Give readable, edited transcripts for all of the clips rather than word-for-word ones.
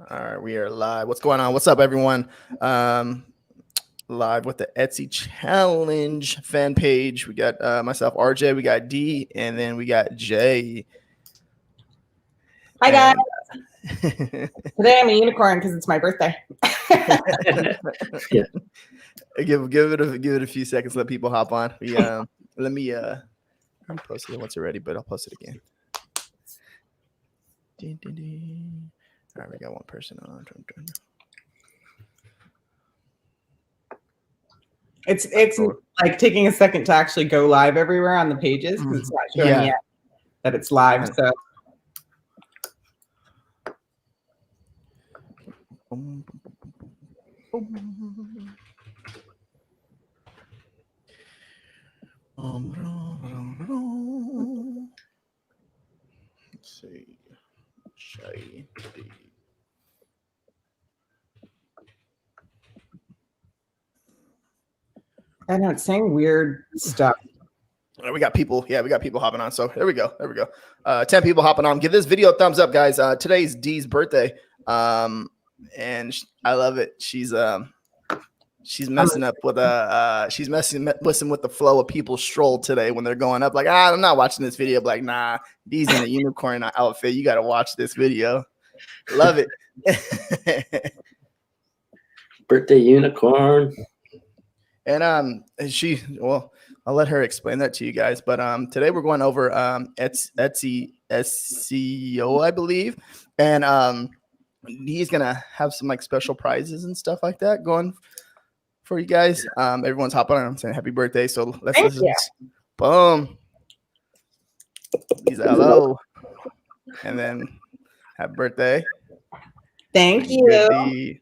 All right, we are live. What's going on? What's up, everyone? Live with the Etsy Challenge fan page. We got myself, RJ, we got D, and then we got Jay. Hi, guys. Today I'm a unicorn because it's my birthday. Yeah. Give it a few seconds. Let people hop on. Let me post it once it's ready, but I'll post it again. All right, we got one person on. It's like taking a second to actually go live everywhere on the pages because it's not showing yet that it's live. So. Let's see. I know it's saying weird stuff. We got people. Yeah, we got people hopping on. So there we go. 10 people hopping on. Give this video a thumbs up, guys. Today's Dee's birthday. And I love it. She's messing up with messing with the flow of people's stroll today when they're going up. Like, I'm not watching this video. But like, nah, Dee's in a unicorn outfit. You got to watch this video. Love it. Birthday unicorn. And I'll let her explain that to you guys. But today we're going over Etsy SEO, I believe, and he's gonna have some like special prizes and stuff like that going for you guys. Everyone's hopping on. I'm saying happy birthday. So let's boom. He's hello, and then happy birthday. Thank you.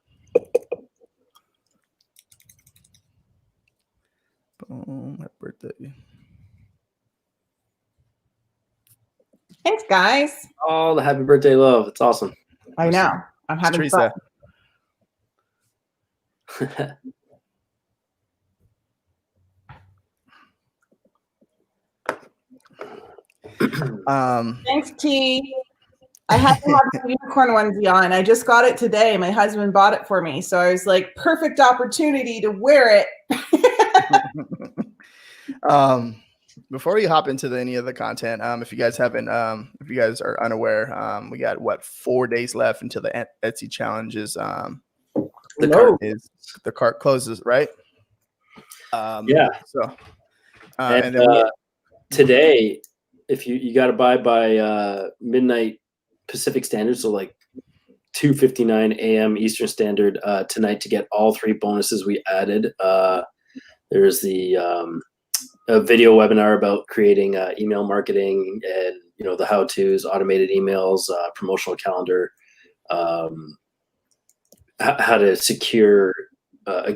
Happy birthday. Thanks, guys. Oh, the happy birthday love. It's awesome. I know. I'm having fun. Thanks, T. I have to have a unicorn onesie on. I just got it today. My husband bought it for me. So I was like, perfect opportunity to wear it. Before we hop into any of the content, if you guys are unaware, we got 4 days left until the Etsy challenges. The cart closes, right? Yeah. So, and then today, if you got to buy by midnight Pacific Standard, so like 2:59 a.m. Eastern Standard tonight to get all 3 bonuses we added. There's a video webinar about creating email marketing and the how-tos, automated emails, promotional calendar, how to secure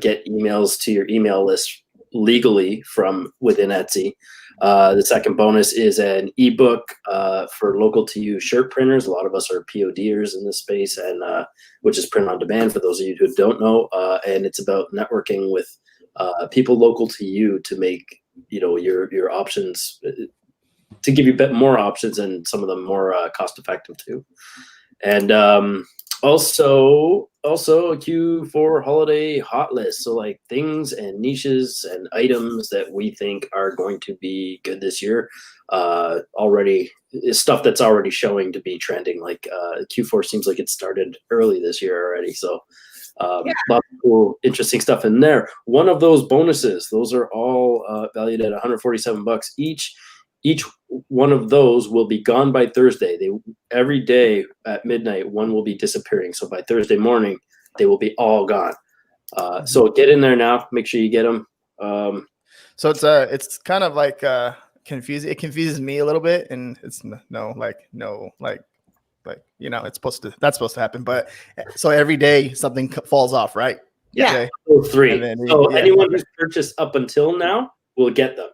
get emails to your email list legally from within Etsy. The second bonus is an ebook for local to you shirt printers. A lot of us are PODers in this space, and which is print on demand for those of you who don't know. And it's about networking with people local to you to make your options, to give you a bit more options and some of them more cost effective too. And also a Q4 holiday hot list. So like things and niches and items that we think are going to be good this year. Already is stuff that's already showing to be trending. Like Q4 seems like it started early this year already. So lots of cool, interesting stuff in there. One of those bonuses, those are all valued at $147 each. Each one of those will be gone by Thursday. Every day at midnight, one will be disappearing. So by Thursday morning, they will be all gone. So get in there now. Make sure you get them. So it's kind of like confusing. It confuses me a little bit, and it's it's that's supposed to happen. But so every day something falls off, right? Yeah. So 3. And then, anyone who's purchased up until now will get them.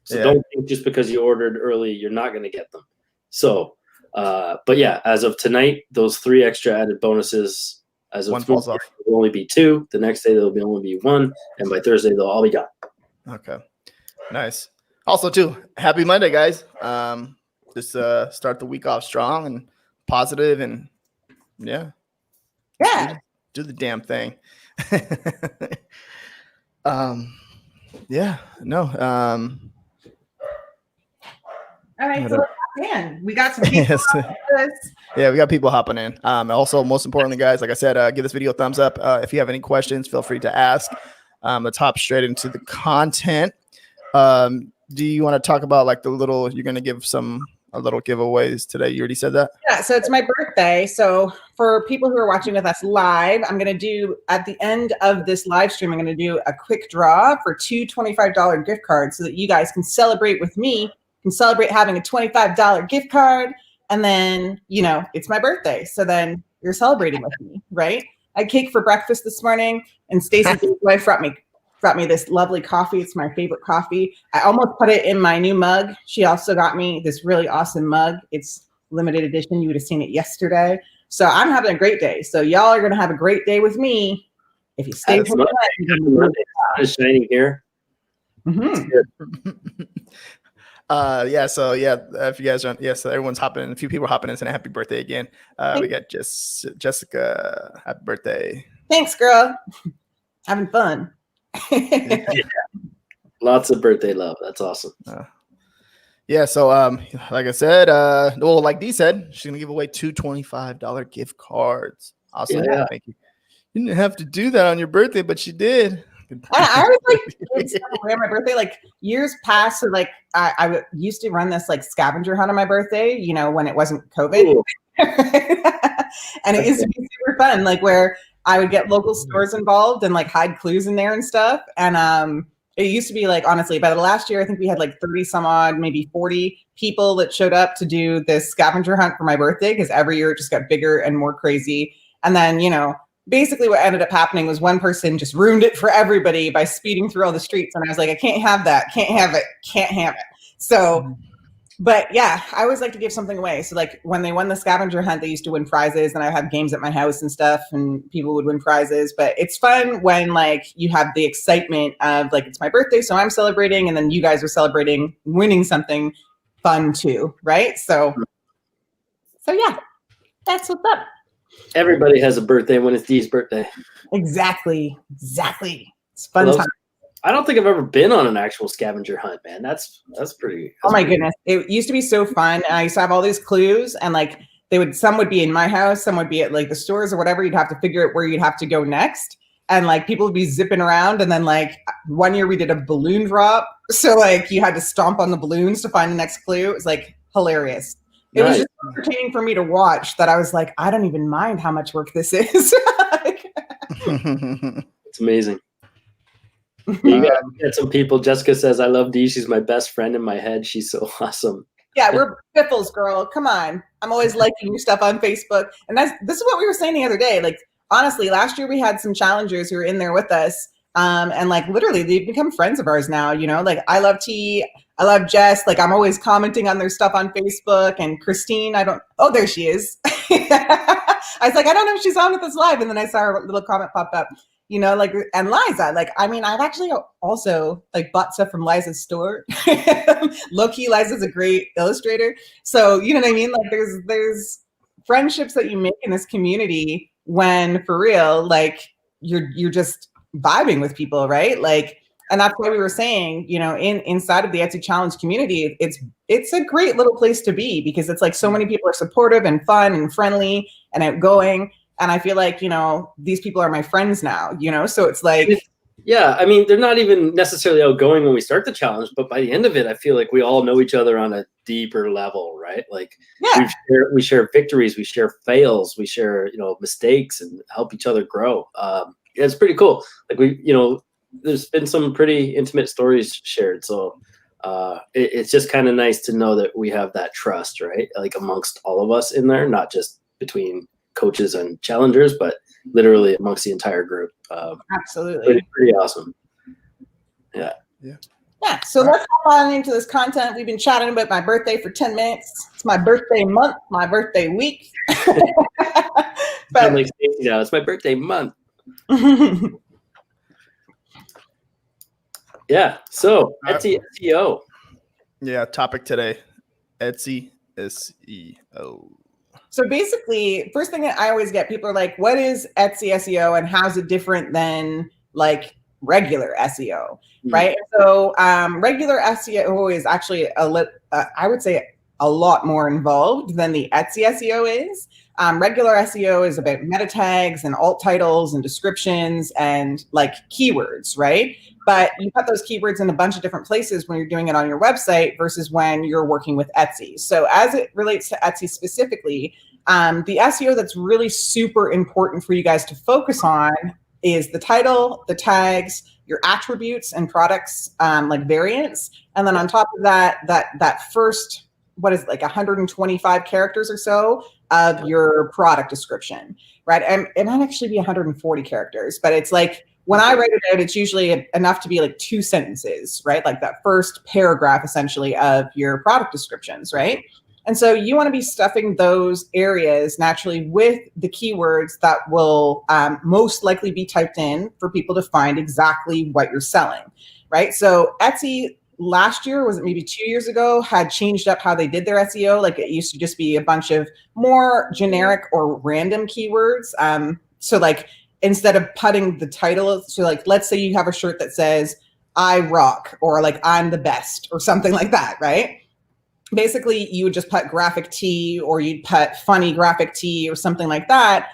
So don't think just because you ordered early, you're not going to get them. So, but yeah, as of tonight, those 3 extra added bonuses, as of one falls off, will only be 2. The next day, there'll only be 1. And by Thursday, they'll all be gone. Okay. Nice. Also, too, happy Monday, guys. Just start the week off strong and positive, and yeah. Yeah. Do the damn thing. Yeah, no. All right, so let's hop in. We got some people. Yes. Yeah, we got people hopping in. Also, most importantly, guys, like I said, give this video a thumbs up. If you have any questions, feel free to ask. Let's hop straight into the content. Do you want to talk about like you're going to give a little giveaways today? You already said that? Yeah, so it's my birthday. So for people who are watching with us live, I'm going to do at the end of this live stream, I'm going to do a quick draw for two $25 gift cards so that you guys can celebrate with me, can celebrate having a $25 gift card. And then, it's my birthday. So then you're celebrating with me, right? I had cake for breakfast this morning, and Stacy's wife brought me this lovely coffee. It's my favorite coffee. I almost put it in my new mug. She also got me this really awesome mug. It's limited edition. You would have seen it yesterday. So I'm having a great day. So y'all are going to have a great day with me. If you stay till the end, it's shining here. So if you guys aren't, so everyone's hopping in. A few people are hopping in saying happy birthday again. We got Jessica, happy birthday. Thanks, girl. Having fun. Yeah. Lots of birthday love. That's awesome. So like I said, like Dee said, she's gonna give away two $25 gift cards. Awesome. Yeah. Thank you. You didn't have to do that on your birthday, but you did. I always like stuff away on my birthday. Like years past, so like I used to run this like scavenger hunt on my birthday, when it wasn't COVID. And it used to be super fun, like where I would get local stores involved and like hide clues in there and stuff. And it used to be like, honestly, by the last year, I think we had like 30 some odd, maybe 40 people that showed up to do this scavenger hunt for my birthday, because every year it just got bigger and more crazy. And then, basically what ended up happening was one person just ruined it for everybody by speeding through all the streets. And I was like, I can't have that. Can't have it. Can't have it. So, but yeah, I always like to give something away. So like when they won the scavenger hunt, they used to win prizes, and I would have games at my house and stuff, and people would win prizes. But it's fun when like you have the excitement of like, it's my birthday, so I'm celebrating. And then you guys are celebrating winning something fun too. Right. So yeah, that's what's up. Everybody has a birthday when it's Dee's birthday. Exactly. It's fun time. I don't think I've ever been on an actual scavenger hunt, man. That's pretty. Oh my goodness. It used to be so fun. And I used to have all these clues, and like some would be in my house, some would be at like the stores or whatever. You'd have to figure out where you'd have to go next. And like people would be zipping around. And then like one year we did a balloon drop. So like you had to stomp on the balloons to find the next clue. It was like hilarious. It was just entertaining for me to watch that I was like, I don't even mind how much work this is. It's amazing. You got some people. Jessica says, I love Dee. She's my best friend in my head. She's so awesome. Yeah, we're biffles, girl. Come on. I'm always liking your stuff on Facebook. And this is what we were saying the other day. Like, honestly, last year we had some challengers who were in there with us. And like literally they've become friends of ours now, like I love T, I love Jess. Like I'm always commenting on their stuff on Facebook. And Christine, there she is. I was like, I don't know if she's on with us live. And then I saw her little comment pop up, and Liza, I've actually also like bought stuff from Liza's store. Low-key, Liza's a great illustrator. So, you know what I mean? Like there's friendships that you make in this community when for real, like you're just vibing with people, right? Like, and that's why we were saying, inside of the Etsy Challenge community, it's a great little place to be, because it's like so many people are supportive and fun and friendly and outgoing. And I feel like, these people are my friends now, so it's like. Yeah. I mean, they're not even necessarily outgoing when we start the challenge, but by the end of it, I feel like we all know each other on a deeper level, right? Like we share victories, we share fails, we share, mistakes, and help each other grow. It's pretty cool. Like there's been some pretty intimate stories shared. So it's just kind of nice to know that we have that trust, right? Like amongst all of us in there, not just between coaches and challengers, but literally amongst the entire group. Absolutely. Pretty awesome. Yeah. So let's hop on into this content. We've been chatting about my birthday for 10 minutes. It's my birthday month, my birthday week. But like, it's my birthday month. Yeah. So Etsy SEO. Yeah. Topic today, Etsy SEO. So basically, first thing that I always get, people are like, what is Etsy SEO and how's it different than like regular SEO, right? So regular SEO is actually I would say a lot more involved than the Etsy SEO is. Regular SEO is about meta tags and alt titles and descriptions and like keywords, right? But you put those keywords in a bunch of different places when you're doing it on your website versus when you're working with Etsy. So as it relates to Etsy specifically, the SEO that's really super important for you guys to focus on is the title, the tags, your attributes and products, like variants. And then on top of that, that first, what is it, like 125 characters or so of your product description, right? And it might actually be 140 characters, but it's like, when I write it out, it's usually enough to be like 2 sentences, right? Like that first paragraph essentially of your product descriptions, right? And so you want to be stuffing those areas naturally with the keywords that will most likely be typed in for people to find exactly what you're selling, right? So Etsy last year, was it maybe 2 years ago, had changed up how they did their SEO. Like it used to just be a bunch of more generic or random keywords. So like, instead of putting the title, so like, let's say you have a shirt that says, I rock, or like, I'm the best, or something like that, right? Basically, you would just put graphic tee, or you'd put funny graphic tee, or something like that,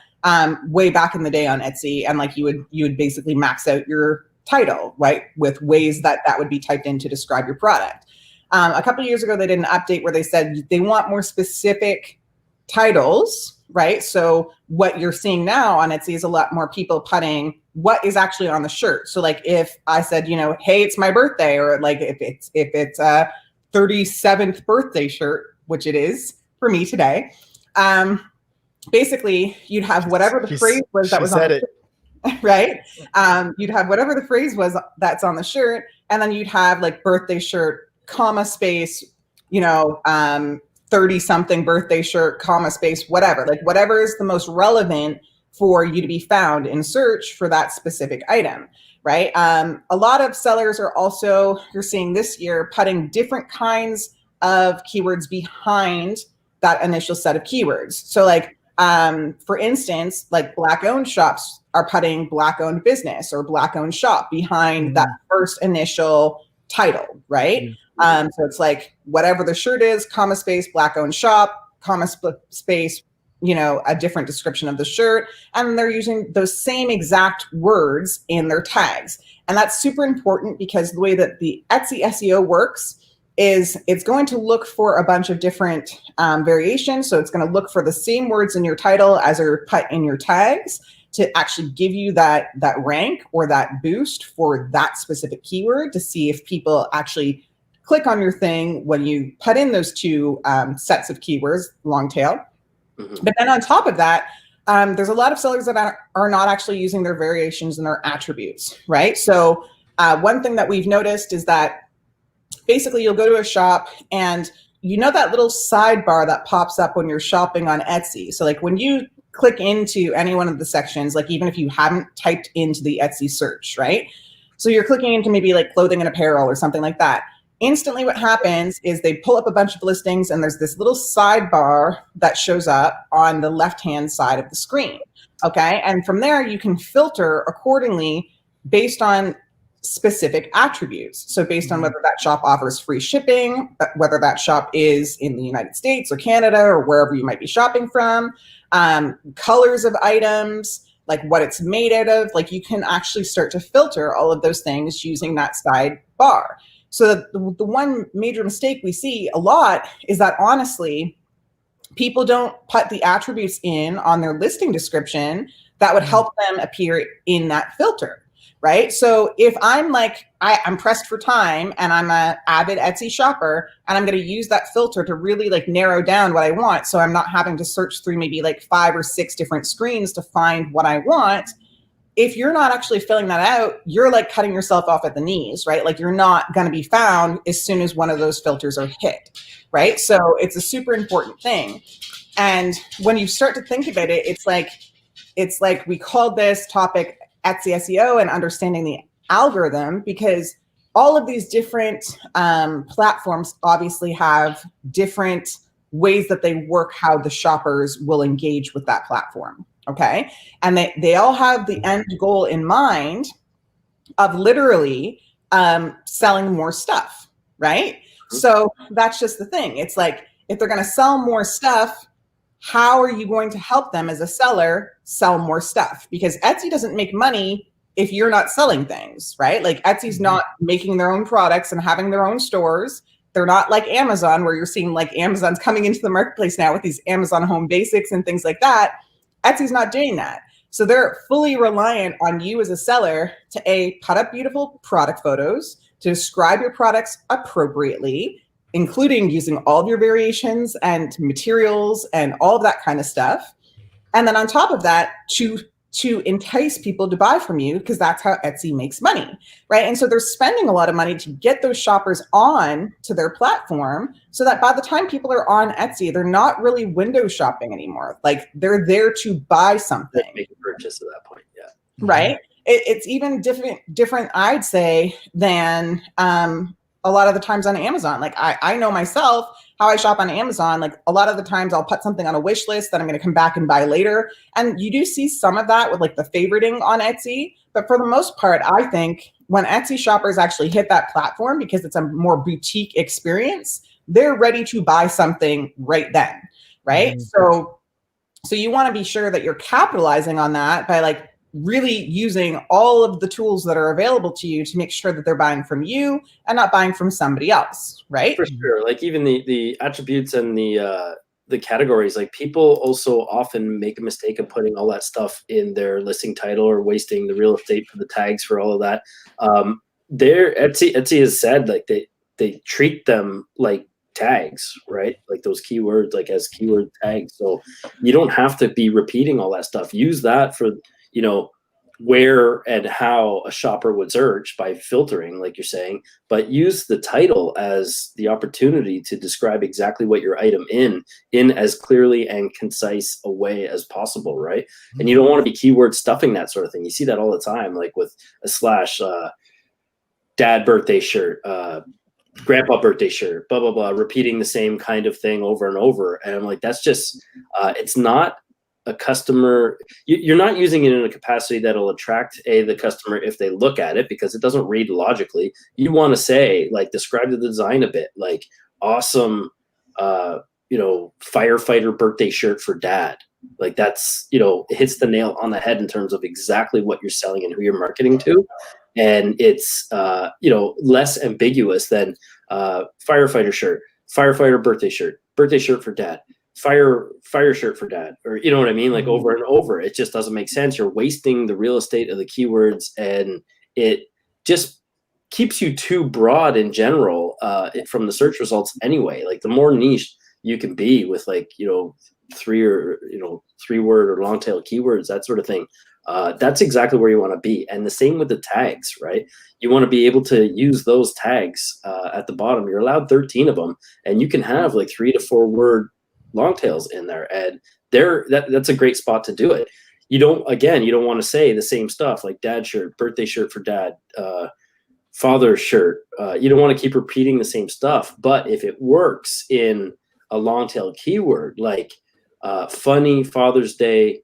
way back in the day on Etsy. And like, you would basically max out your title, right? With ways that would be typed in to describe your product. A couple of years ago, they did an update where they said they want more specific titles, right? So what you're seeing now on Etsy is a lot more people putting what is actually on the shirt. So like if I said, hey, it's my birthday, or like if it's a 37th birthday shirt, which it is for me today, basically you'd have whatever the phrase was that was on the shirt, right? You'd have whatever the phrase was that's on the shirt, and then you'd have like birthday shirt, comma space, 30-something birthday shirt, comma space, whatever. Like whatever is the most relevant for you to be found in search for that specific item, right? A lot of sellers are also, you're seeing this year, putting different kinds of keywords behind that initial set of keywords. So like, for instance, like Black-owned shops are putting Black-owned business or Black-owned shop behind that first initial title, right? So it's like whatever the shirt is, comma space, Black-owned shop, comma space, a different description of the shirt. And they're using those same exact words in their tags. And that's super important because the way that the Etsy SEO works is it's going to look for a bunch of different variations. So it's going to look for the same words in your title as are put in your tags to actually give you that rank or that boost for that specific keyword to see if people actually click on your thing when you put in those 2 sets of keywords, long tail. But then on top of that, there's a lot of sellers that are not actually using their variations and their attributes, right? So one thing that we've noticed is that basically you'll go to a shop and that little sidebar that pops up when you're shopping on Etsy. So like when you click into any one of the sections, like even if you haven't typed into the Etsy search, right? So you're clicking into maybe like clothing and apparel or something like that. Instantly what happens is they pull up a bunch of listings and there's this little sidebar that shows up on the left-hand side of the screen, okay? And from there, you can filter accordingly based on specific attributes. So based on whether that shop offers free shipping, whether that shop is in the United States or Canada or wherever you might be shopping from, colors of items, like what it's made out of, like you can actually start to filter all of those things using that sidebar. So the one major mistake we see a lot is that honestly, people don't put the attributes in on their listing description that would help them appear in that filter, right? So if I'm like, I'm pressed for time and I'm an avid Etsy shopper and I'm going to use that filter to really like narrow down what I want. So I'm not having to search through maybe like 5 or 6 different screens to find what I want. If you're not actually filling that out, you're like cutting yourself off at the knees, right? Like you're not going to be found as soon as one of those filters are hit, right? So it's a super important thing. And when you start to think about it, it's like we called this topic Etsy SEO and understanding the algorithm, because all of these different platforms obviously have different ways that they work, how the shoppers will engage with that platform. Okay. And they all have the end goal in mind of literally selling more stuff, right? So that's just the thing. It's like, if they're going to sell more stuff, how are you going to help them as a seller sell more stuff? Because Etsy doesn't make money if you're not selling things, right? Like Etsy's not making their own products and having their own stores. They're not like Amazon, where you're seeing like Amazon's coming into the marketplace now with these Amazon Home Basics and things like that. Etsy's not doing that. So they're fully reliant on you as a seller to put up beautiful product photos, to describe your products appropriately, including using all of your variations and materials and all of that kind of stuff. And then on top of that, to entice people to buy from you, because that's how Etsy makes money, right? And so they're spending a lot of money to get those shoppers on to their platform, so that by the time people are on Etsy, they're not really window shopping anymore. Like they're there to buy something. Make a purchase at that point, yeah. Right? It's even different, I'd say, than a lot of the times on Amazon. Like I know myself how I shop on Amazon. Like a lot of the times I'll put something on a wish list that I'm going to come back and buy later. And you do see some of that with like the favoriting on Etsy. But for the most part, I think when Etsy shoppers actually hit that platform, because it's a more boutique experience, they're ready to buy something right then, right? So you want to be sure that you're capitalizing on that by like really using all of the tools that are available to you to make sure that they're buying from you and not buying from somebody else, right? For sure. Like even the attributes and the categories, like people also often make a mistake of putting all that stuff in their listing title or wasting the real estate for the tags for all of that. Etsy has said like they treat them like tags, right? Like those keywords, like as keyword tags. So you don't have to be repeating all that stuff. Use that for, you know, where and how a shopper would search by filtering, like you're saying, but use the title as the opportunity to describe exactly what your item in as clearly and concise a way as possible, right? And you don't want to be keyword stuffing that sort of thing. You see that all the time, like with a slash dad birthday shirt, grandpa birthday shirt, blah, blah, blah, repeating the same kind of thing over and over. And I'm like, that's just, it's not a customer, you're not using it in a capacity that'll attract the customer if they look at it, because it doesn't read logically. You want to say, like, describe the design a bit, like awesome, firefighter birthday shirt for dad. Like that's, it hits the nail on the head in terms of exactly what you're selling and who you're marketing to. And it's, less ambiguous than firefighter shirt, firefighter birthday shirt for dad, fire shirt for dad, or you know what I mean? Like over and over, it just doesn't make sense. You're wasting the real estate of the keywords, and it just keeps you too broad in general from the search results anyway. Like the more niche you can be with, like, 3 word or long tail keywords, that sort of thing. That's exactly where you want to be. And the same with the tags, right? You want to be able to use those tags at the bottom. You're allowed 13 of them, and you can have like 3 to 4 word long tails in there, and that's a great spot to do it. You don't want to say the same stuff like dad shirt, birthday shirt for dad, father shirt. You don't want to keep repeating the same stuff. But if it works in a long tail keyword like funny Father's Day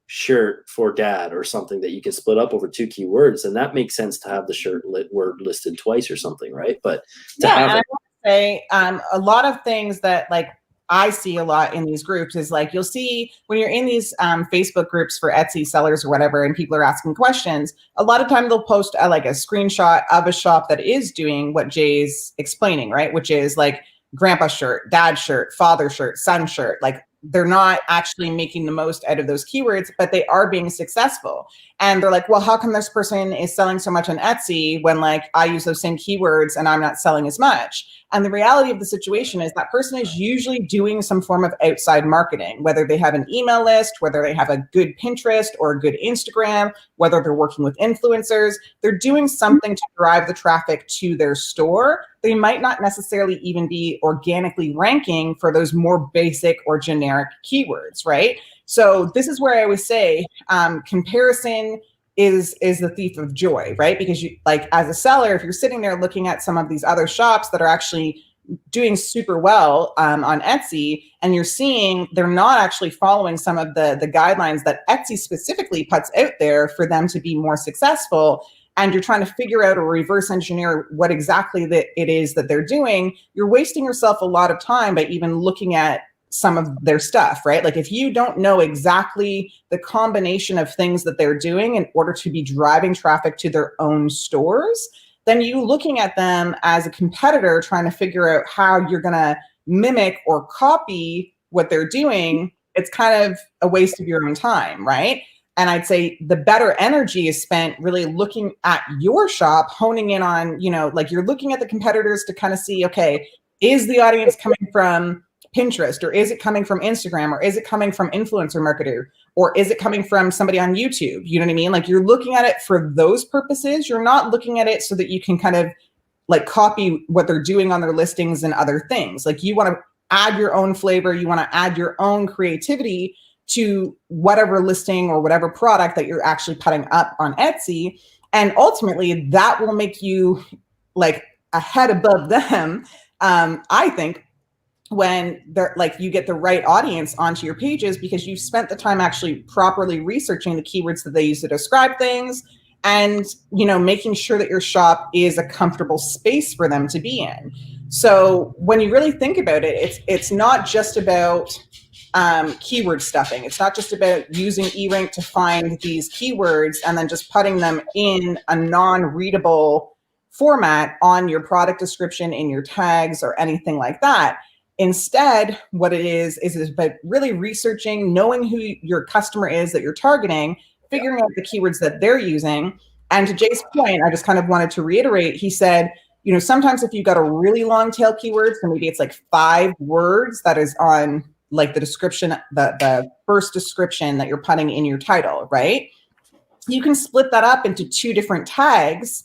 shirt for dad, or something that you can split up over 2 keywords, and that makes sense to have the shirt word listed twice or something, right? But I want to say a lot of things that like I see a lot in these groups is like, you'll see when you're in these Facebook groups for Etsy sellers or whatever, and people are asking questions, a lot of time they'll post like a screenshot of a shop that is doing what Jay's explaining, right? Which is like grandpa shirt, dad shirt, father shirt, son shirt. Like they're not actually making the most out of those keywords, but they are being successful. And they're like, well, how come this person is selling so much on Etsy when like I use those same keywords and I'm not selling as much? And the reality of the situation is that person is usually doing some form of outside marketing, whether they have an email list, whether they have a good Pinterest or a good Instagram, whether they're working with influencers. They're doing something to drive the traffic to their store. They might not necessarily even be organically ranking for those more basic or generic keywords, right? So this is where I always say comparison is the thief of joy, right? Because you, like, as a seller, if you're sitting there looking at some of these other shops that are actually doing super well on Etsy, and you're seeing they're not actually following some of the guidelines that Etsy specifically puts out there for them to be more successful, and you're trying to figure out or reverse engineer what exactly that it is that they're doing, you're wasting yourself a lot of time by even looking at some of their stuff, right? Like if you don't know exactly the combination of things that they're doing in order to be driving traffic to their own stores, then you looking at them as a competitor trying to figure out how you're going to mimic or copy what they're doing, it's kind of a waste of your own time, right? And I'd say the better energy is spent really looking at your shop, honing in on, like you're looking at the competitors to kind of see, okay, is the audience coming from Pinterest, or is it coming from Instagram, or is it coming from influencer marketer, or is it coming from somebody on YouTube? You know what I mean? Like you're looking at it for those purposes. You're not looking at it so that you can kind of like copy what they're doing on their listings and other things. Like you want to add your own flavor. You want to add your own creativity to whatever listing or whatever product that you're actually putting up on Etsy. And ultimately that will make you like ahead above them. I think when they're like you get the right audience onto your pages because you spent the time actually properly researching the keywords that they use to describe things, and making sure that your shop is a comfortable space for them to be in. So when you really think about it, it's not just about keyword stuffing. It's not just about using eRank to find these keywords and then just putting them in a non-readable format on your product description, in your tags, or anything like that. Instead, what it is about really researching, knowing who your customer is that you're targeting, figuring out the keywords that they're using. And to Jay's point, I just kind of wanted to reiterate, he said, sometimes if you've got a really long tail keyword, so maybe it's like 5 words that is on like the description, the first description that you're putting in your title, right? You can split that up into 2 different tags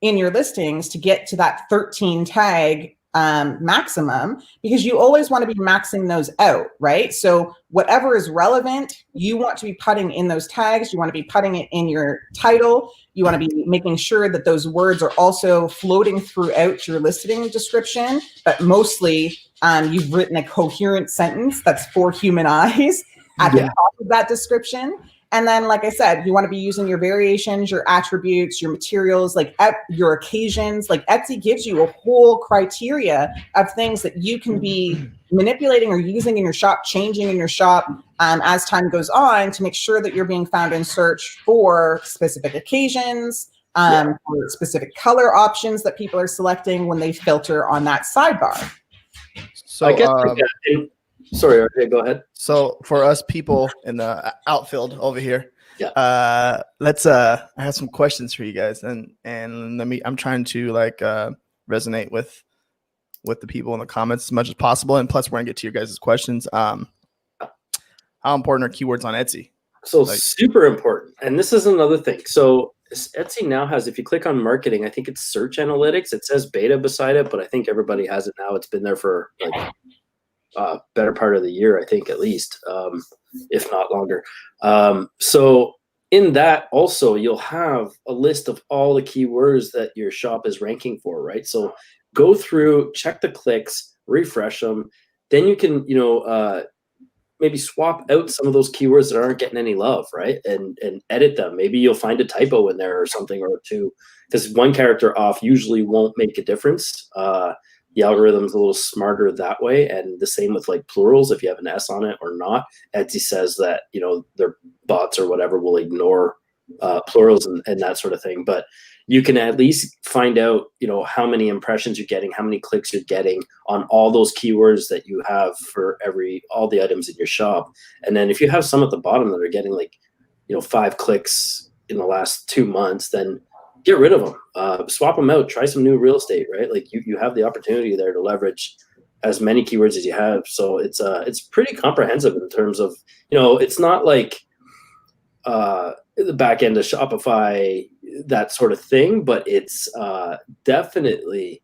in your listings to get to that 13 tag maximum, because you always want to be maxing those out, right? So whatever is relevant, you want to be putting in those tags. You want to be putting it in your title. You want to be making sure that those words are also floating throughout your listing description, but mostly you've written a coherent sentence that's for human eyes at the top of that description. And then, like I said, you want to be using your variations, your attributes, your materials, like your occasions. Like Etsy gives you a whole criteria of things that you can be manipulating or using in your shop, changing in your shop as time goes on to make sure that you're being found in search for specific occasions, for specific color options that people are selecting when they filter on that sidebar. So I guess sorry, RJ, go ahead. So for us people in the outfield over here, let's I have some questions for you guys, and I'm trying to like resonate with the people in the comments as much as possible, and plus we're gonna get to your guys' questions. How important are keywords on Etsy? So super important, and this is another thing. So Etsy now has, if you click on marketing, I think it's search analytics. It says beta beside it, but I think everybody has it now. It's been there for like better part of the year, I think, at least, if not longer. So in that also, you'll have a list of all the keywords that your shop is ranking for, right? So go through, check the clicks, refresh them. Then you can, maybe swap out some of those keywords that aren't getting any love, right? And edit them. Maybe you'll find a typo in there or something, or 2, because 1 character off usually won't make a difference. The algorithm's a little smarter that way, and the same with like plurals. If you have an S on it or not, Etsy says that their bots or whatever will ignore plurals and that sort of thing. But you can at least find out how many impressions you're getting, how many clicks you're getting on all those keywords that you have for all the items in your shop. And then if you have some at the bottom that are getting like 5 clicks in the last 2 months, then get rid of them, swap them out, try some new real estate, right? Like you have the opportunity there to leverage as many keywords as you have. So it's pretty comprehensive in terms of, it's not like the back end of Shopify, that sort of thing, but it's definitely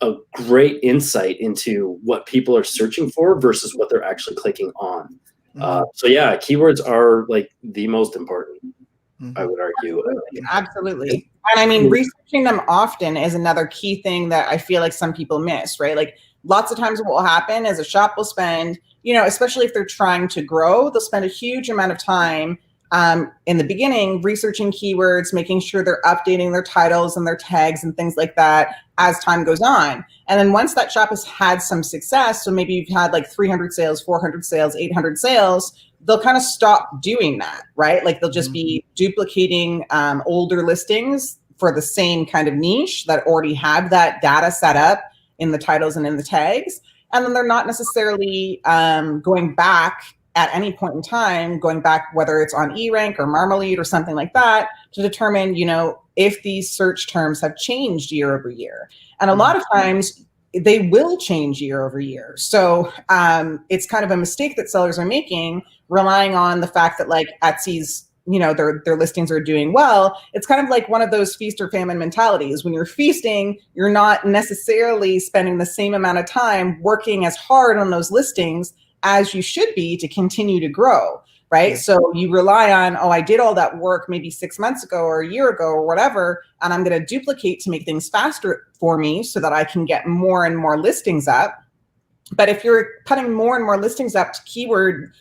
a great insight into what people are searching for versus what they're actually clicking on. So yeah, keywords are like the most important. I would argue. Absolutely. And I mean, researching them often is another key thing that I feel like some people miss, right? Like lots of times what will happen is a shop will spend, especially if they're trying to grow, they'll spend a huge amount of time in the beginning researching keywords, making sure they're updating their titles and their tags and things like that as time goes on. And then once that shop has had some success, so maybe you've had like 300 sales, 400 sales, 800 sales, they'll kind of stop doing that, right? Like they'll just be duplicating older listings for the same kind of niche that already have that data set up in the titles and in the tags. And then they're not necessarily going back at any point in time, going back, whether it's on eRank or Marmalade or something like that, to determine, if these search terms have changed year over year. And a lot of times they will change year over year. So it's kind of a mistake that sellers are making, relying on the fact that like Etsy's, their listings are doing well. It's kind of like one of those feast or famine mentalities. When you're feasting, you're not necessarily spending the same amount of time working as hard on those listings as you should be to continue to grow, right? Yeah. So you rely on, I did all that work maybe 6 months ago or a year ago or whatever, and I'm going to duplicate to make things faster for me so that I can get more and more listings up. But if you're putting more and more listings up to keyword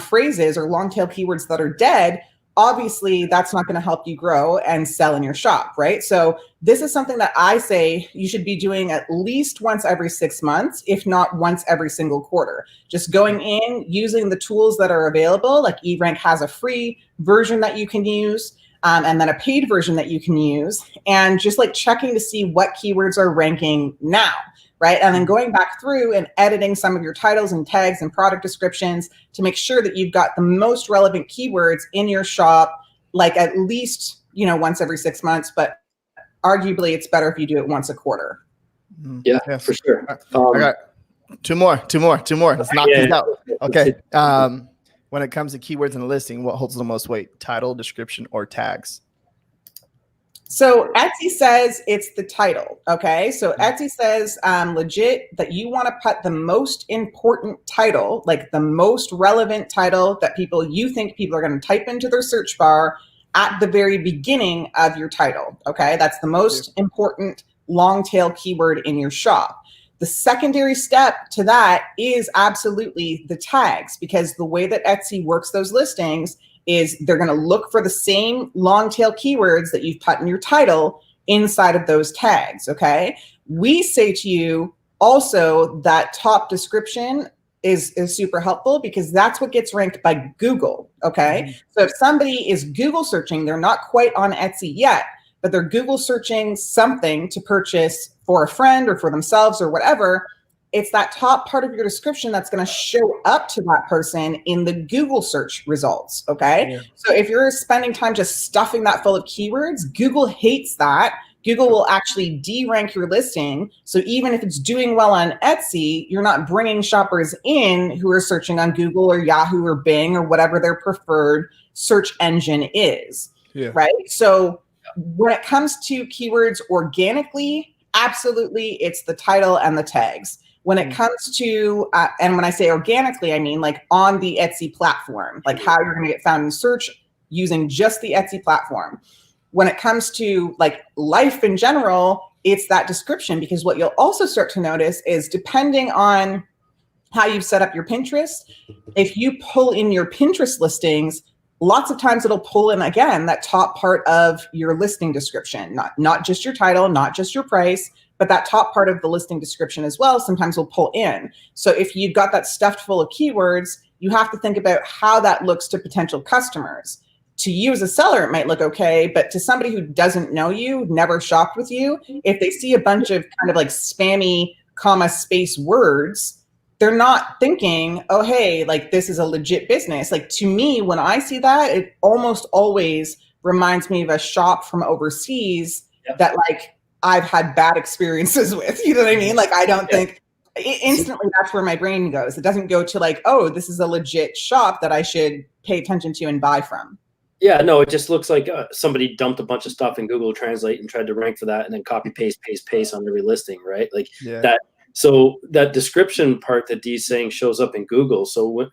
phrases or long tail keywords that are dead, obviously that's not going to help you grow and sell in your shop, right? So this is something that I say you should be doing at least once every 6 months, if not once every single quarter. Just going in, using the tools that are available, like eRank has a free version that you can use, and then a paid version that you can use, and just like checking to see what keywords are ranking now, right? And then going back through and editing some of your titles and tags and product descriptions to make sure that you've got the most relevant keywords in your shop, like at least, once every 6 months, but arguably it's better if you do it once a quarter. Yeah, for sure. I got two more. Let's knock these out. Okay. When it comes to keywords in a listing, what holds the most weight? Title, description, or tags? So Etsy says it's the title, okay? So Etsy says legit that you want to put the most important title, like the most relevant title that you think people are going to type into their search bar at the very beginning of your title, okay? That's the most important long tail keyword in your shop. The secondary step to that is absolutely the tags, because the way that Etsy works those listings is they're going to look for the same long tail keywords that you've put in your title inside of those tags, okay? We say to you also that top description is super helpful, because that's what gets ranked by Google, okay? So if somebody is Google searching, they're not quite on Etsy yet, but they're Google searching something to purchase for a friend or for themselves or whatever, it's that top part of your description that's going to show up to that person in the Google search results, okay? Yeah. So if you're spending time just stuffing that full of keywords, Google hates that. Google will actually de-rank your listing. So even if it's doing well on Etsy, you're not bringing shoppers in who are searching on Google or Yahoo or Bing or whatever their preferred search engine is, right? So when it comes to keywords organically, absolutely, it's the title and the tags. When it comes to, and when I say organically, I mean like on the Etsy platform, like how you're going to get found in search using just the Etsy platform. When it comes to like life in general, it's that description, because what you'll also start to notice is depending on how you've set up your Pinterest, if you pull in your Pinterest listings, lots of times it'll pull in, again, that top part of your listing description, not just your title, not just your price, but that top part of the listing description as well, sometimes will pull in. So if you've got that stuffed full of keywords, you have to think about how that looks to potential customers. To you as a seller, it might look okay, but to somebody who doesn't know you, never shopped with you, if they see a bunch of kind of like spammy comma space words, they're not thinking, oh, hey, like this is a legit business. Like to me, when I see that, it almost always reminds me of a shop from overseas that like I've had bad experiences with, you know what I mean? Like, I don't think instantly that's where my brain goes. It doesn't go to like, oh, this is a legit shop that I should pay attention to and buy from. Yeah, no, it just looks like somebody dumped a bunch of stuff in Google Translate and tried to rank for that and then copy, paste on every listing, right? Like that. So that description part that Dee's saying shows up in Google. So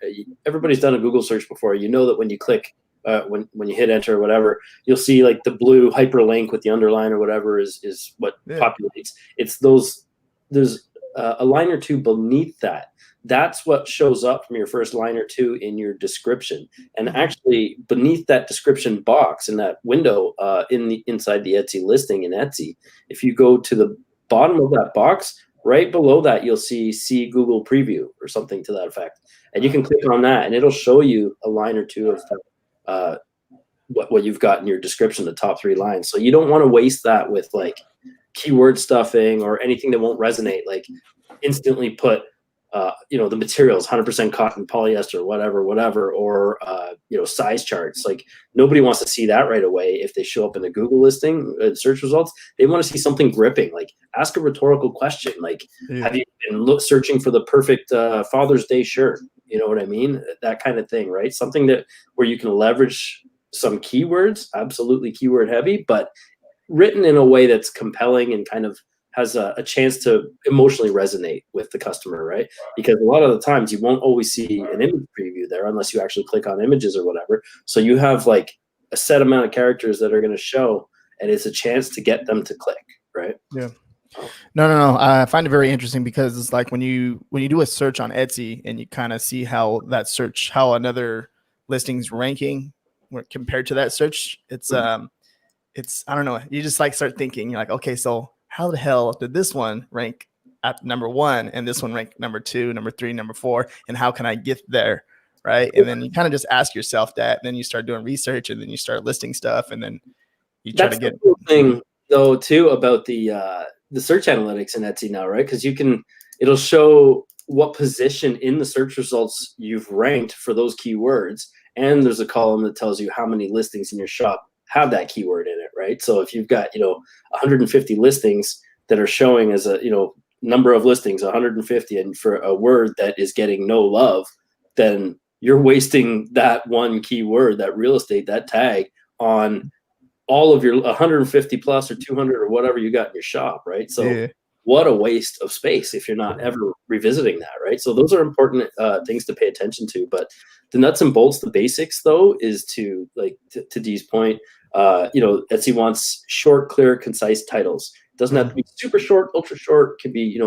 everybody's done a Google search before. You know that when you click when you hit enter or whatever, you'll see like the blue hyperlink with the underline or whatever is what populates. It's those, there's a line or two beneath that. That's what shows up from your first line or two in your description. And actually beneath that description box in that window inside the Etsy listing in Etsy, if you go to the bottom of that box, right below that, you'll see Google Preview or something to that effect. And you can click on that and it'll show you a line or two of what you've got in your description, the top 3 lines. So you don't want to waste that with like keyword stuffing or anything that won't resonate. Like instantly put the materials 100% cotton, polyester, whatever, or size charts. Like nobody wants to see that right away. If they show up in the Google listing search results, they want to see something gripping. Like ask a rhetorical question. Like, have you been searching for the perfect Father's Day shirt? You know what I mean? That kind of thing, right? Something that where you can leverage some keywords, absolutely keyword heavy, but written in a way that's compelling and kind of has a chance to emotionally resonate with the customer, right? Because a lot of the times you won't always see an image preview there unless you actually click on images or whatever. So you have like a set amount of characters that are going to show, and it's a chance to get them to click, right? Yeah. No. I find it very interesting because it's like when you do a search on Etsy and you kind of see how another listing's ranking compared to that search, it's I don't know. You just like start thinking, you're like, okay, so how the hell did this one rank at number 1 and this one rank number 2, number 3, number 4, and how can I get there, right? And then you kind of just ask yourself that, and then you start doing research, and then you start listing stuff, and then you try to get. The cool thing though too about the search analytics in Etsy now, right? Because it'll show what position in the search results you've ranked for those keywords, and there's a column that tells you how many listings in your shop have that keyword in it, right? So if you've got 150 listings that are showing as a number of listings 150, and for a word that is getting no love, then you're wasting that one keyword, that real estate, that tag on all of your 150 plus or 200 or whatever you got in your shop, right? So what a waste of space if you're not ever revisiting that, right? So those are important things to pay attention to. But the nuts and bolts, the basics though, is to Dee's point, Etsy wants short, clear, concise titles. It doesn't have to be super short, ultra short. It can be,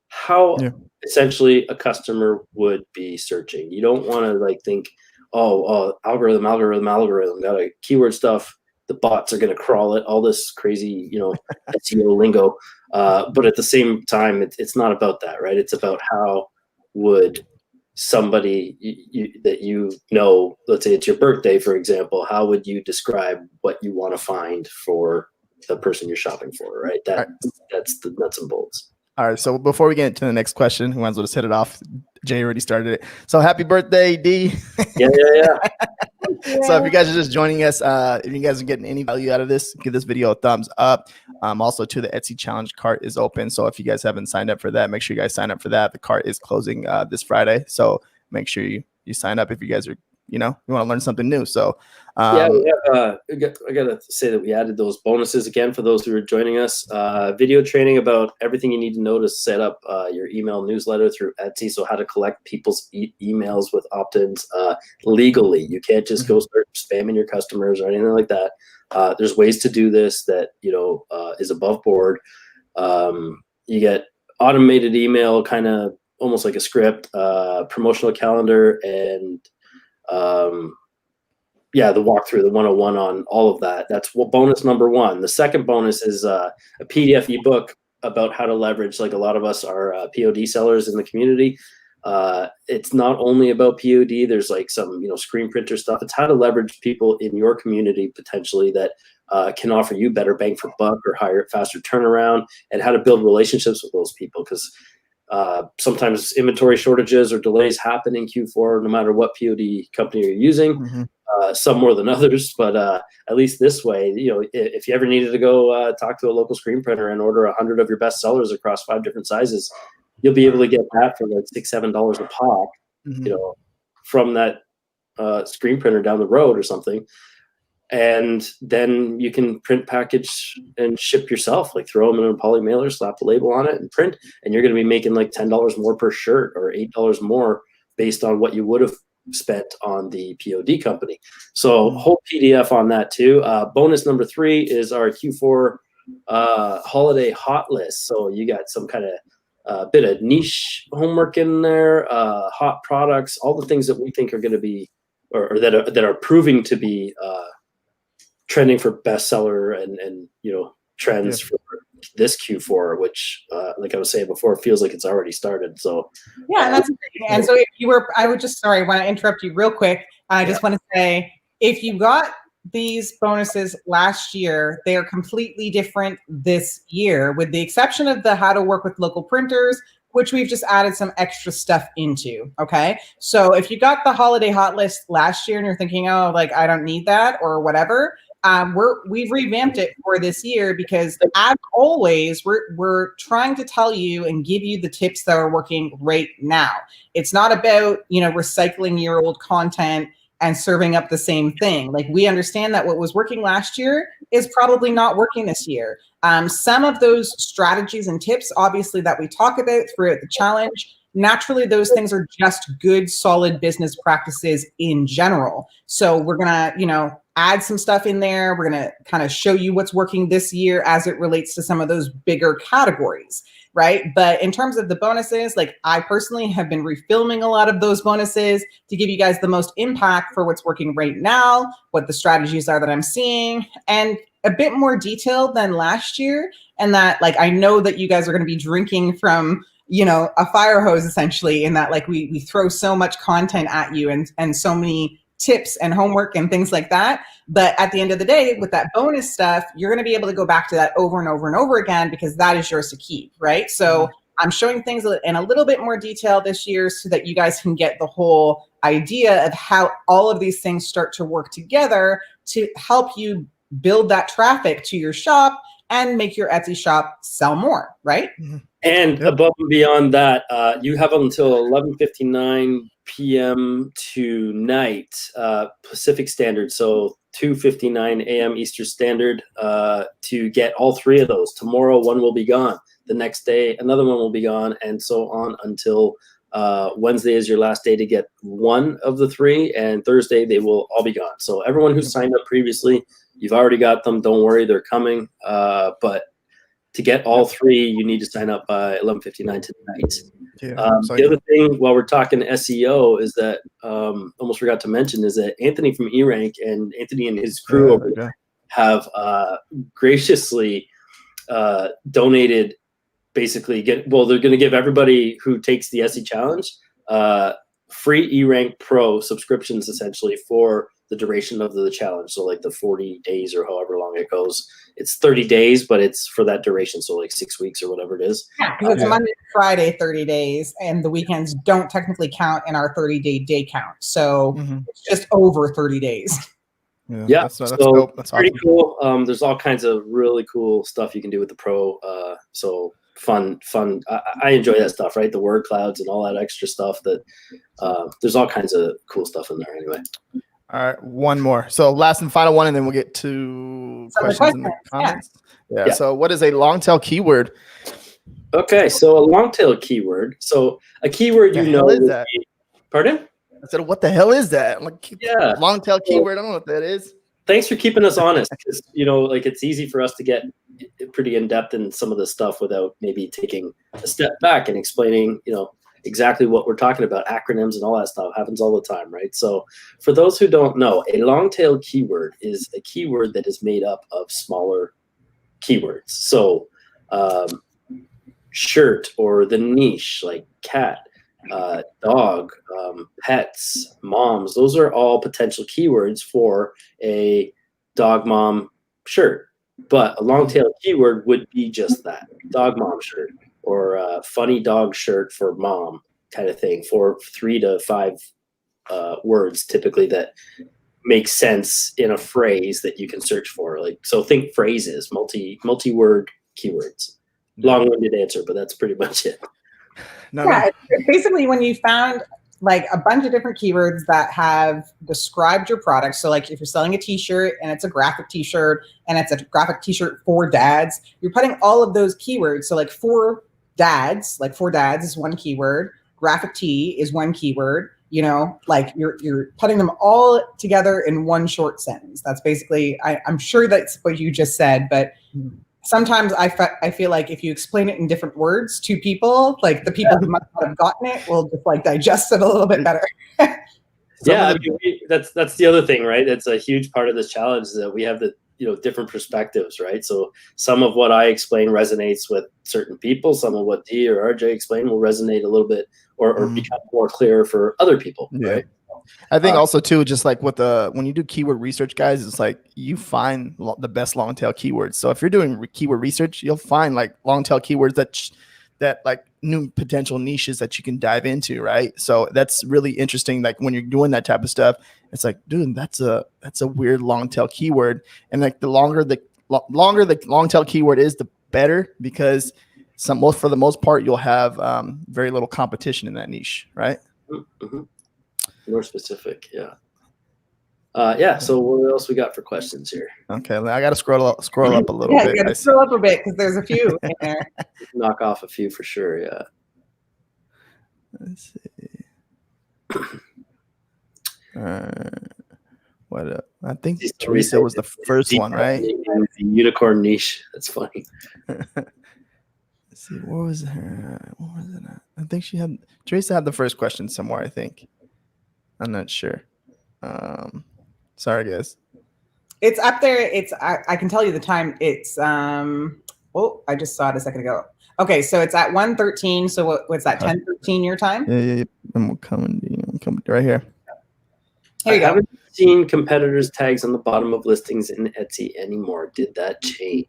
how essentially a customer would be searching. You don't want to think, algorithm, got a keyword stuff. The bots are going to crawl it, all this crazy, SEO lingo. But at the same time, it's not about that, right? It's about how would somebody let's say it's your birthday, for example, how would you describe what you want to find for the person you're shopping for, right? That's the nuts and bolts. All right, so before we get into the next question, who wants to just hit it off? Jay already started it. So happy birthday, D. Yeah. So if you guys are just joining us, if you guys are getting any value out of this, give this video a thumbs up. Also, the Etsy challenge cart is open. So if you guys haven't signed up for that, make sure you guys sign up for that. The cart is closing this Friday. So make sure you sign up if you guys are, you want to learn something new. So I gotta say that we added those bonuses again for those who are joining us. Video training about everything you need to know to set up your email newsletter through Etsy. So how to collect people's emails with opt-ins legally. You can't just go start spamming your customers or anything like that. There's ways to do this that is above board. You get automated email, kind of almost like a script, promotional calendar, and the walkthrough, the 101 on all of that. That's bonus number 1. The second bonus is a PDF ebook about how to leverage, like a lot of us are POD sellers in the community. It's not only about POD. There's some, screen printer stuff. It's how to leverage people in your community potentially that can offer you better bang for buck or higher, faster turnaround, and how to build relationships with those people. Because sometimes inventory shortages or delays happen in Q4, no matter what POD company you're using. Some more than others, but at least this way, if you ever needed to go talk to a local screen printer and order 100 of your best sellers across 5 different sizes, you'll be able to get that for like $6-7 a pop, from that screen printer down the road or something. And then you can print, package, and ship yourself. Like throw them in a poly mailer, slap the label on it, and print. And you're going to be making like $10 more per shirt or $8 more based on what you would have spent on the POD company. So whole PDF on that too. Bonus number 3 is our Q4 holiday hot list. So you got some kind of bit of niche homework in there, hot products, all the things that we think are going to be, or that are proving to be trending for bestseller and trends for this Q4, which like I was saying before, feels like it's already started. So yeah, and that's the thing. And so if you were, I want to interrupt you real quick. I just want to say, if you got these bonuses last year, they are completely different this year, with the exception of the how to work with local printers, which we've just added some extra stuff into. Okay. So if you got the holiday hot list last year and you're thinking, oh, like I don't need that or whatever, we've revamped it for this year, because as always, we're trying to tell you and give you the tips that are working right now. It's not about, recycling your old content and serving up the same thing. Like, we understand that what was working last year is probably not working this year. Some of those strategies and tips, obviously, that we talk about throughout the challenge, naturally, those things are just good, solid business practices in general. So we're gonna, add some stuff in there. We're gonna kind of show you what's working this year as it relates to some of those bigger categories, right? But in terms of the bonuses, like, I personally have been refilming a lot of those bonuses to give you guys the most impact for what's working right now, what the strategies are that I'm seeing, and a bit more detail than last year. And that, like, I know that you guys are going to be drinking from, a fire hose, essentially, in that, like, we throw so much content at you and so many tips and homework and things like that. But at the end of the day, with that bonus stuff, you're going to be able to go back to that over and over and over again, because that is yours to keep, right? So I'm showing things in a little bit more detail this year so that you guys can get the whole idea of how all of these things start to work together to help you build that traffic to your shop and make your Etsy shop sell more, right? And above and beyond that, you have until 11:59 p.m. tonight, Pacific Standard, so 2:59 a.m. Eastern Standard, to get all 3 of those. Tomorrow, one will be gone. The next day, another one will be gone, and so on until Wednesday is your last day to get one of the 3, and Thursday they will all be gone. So everyone who signed up previously, you've already got them. Don't worry, they're coming. But to get all 3, you need to sign up by 11:59 tonight. The other thing, while we're talking SEO, is that almost forgot to mention, is that Anthony from eRank and Anthony and his crew have graciously donated. Basically, they're going to give everybody who takes the SE challenge free eRank Pro subscriptions, essentially, for the duration of the challenge. So like the 40 days or however long it goes. It's 30 days, but it's for that duration. So like 6 weeks or whatever it is. Yeah, because it's Monday to Friday, 30 days, and the weekends don't technically count in our 30-day day count. So it's just over 30 days. Yeah, that's dope. That's pretty cool. There's all kinds of really cool stuff you can do with the Pro. So fun. I enjoy that stuff, right? The word clouds and all that extra stuff. That there's all kinds of cool stuff in there. Anyway. All right, one more. So last and final one, and then we'll get to questions in the comments. Yeah. So what is a long tail keyword? Okay, so a long tail keyword. So a keyword What the hell is that? Pardon? I said, what the hell is that? I'm like, long tail keyword. I don't know what that is. Thanks for keeping us honest, because like, it's easy for us to get pretty in depth in some of this stuff without maybe taking a step back and explaining, exactly what we're talking about. Acronyms and all that stuff happens all the time, right? So for those who don't know, a long tail keyword is a keyword that is made up of smaller keywords. So shirt, or the niche, like cat, dog, pets, moms, those are all potential keywords for a dog mom shirt. But a long tail keyword would be just that, dog mom shirt, or a funny dog shirt for mom, kind of thing, for 3 to 5 words typically that make sense in a phrase that you can search for. Like, so think phrases, multi-word keywords. Long-winded answer, but that's pretty much it. Basically, when you found like a bunch of different keywords that have described your product. So like if you're selling a t-shirt and it's a graphic t-shirt and it's a graphic t-shirt for dads, you're putting all of those keywords. So like for dads is one keyword. Graphic tee is one keyword. like you're putting them all together in one short sentence. That's basically, I'm sure that's what you just said, but sometimes I feel like if you explain it in different words to people, like the people who might not have gotten it will just like digest it a little bit better. Yeah, that's the other thing, right? It's a huge part of this challenge is that we have the different perspectives, right? So some of what I explain resonates with certain people. Some of what D or RJ explain will resonate a little bit or become more clear for other people, right? I think also too, just like when you do keyword research, guys, it's like you find the best long tail keywords. So if you're doing keyword research, you'll find like long tail keywords that like new potential niches that you can dive into, right? So that's really interesting. Like when you're doing that type of stuff, it's like, dude, that's a weird long tail keyword. And like the longer the long tail keyword is, the better, because for the most part, you'll have very little competition in that niche, right? Mm-hmm. More specific, yeah. So what else we got for questions here? Okay, I got to scroll up a little bit. Yeah, scroll up a bit because there's a few in there. Knock off a few for sure, yeah. Let's see. What? I think Teresa was the first one, right? The unicorn niche. That's funny. Let's see, what was it? I think Teresa had the first question somewhere, I think. I'm not sure. Sorry, guys. It's up there. I can tell you the time. It's I just saw it a second ago. Okay, so it's at 1:13. So what's that? 10:13 your time? Yeah. I'm coming right here. Here you go. I haven't seen competitors' tags on the bottom of listings in Etsy anymore. Did that change?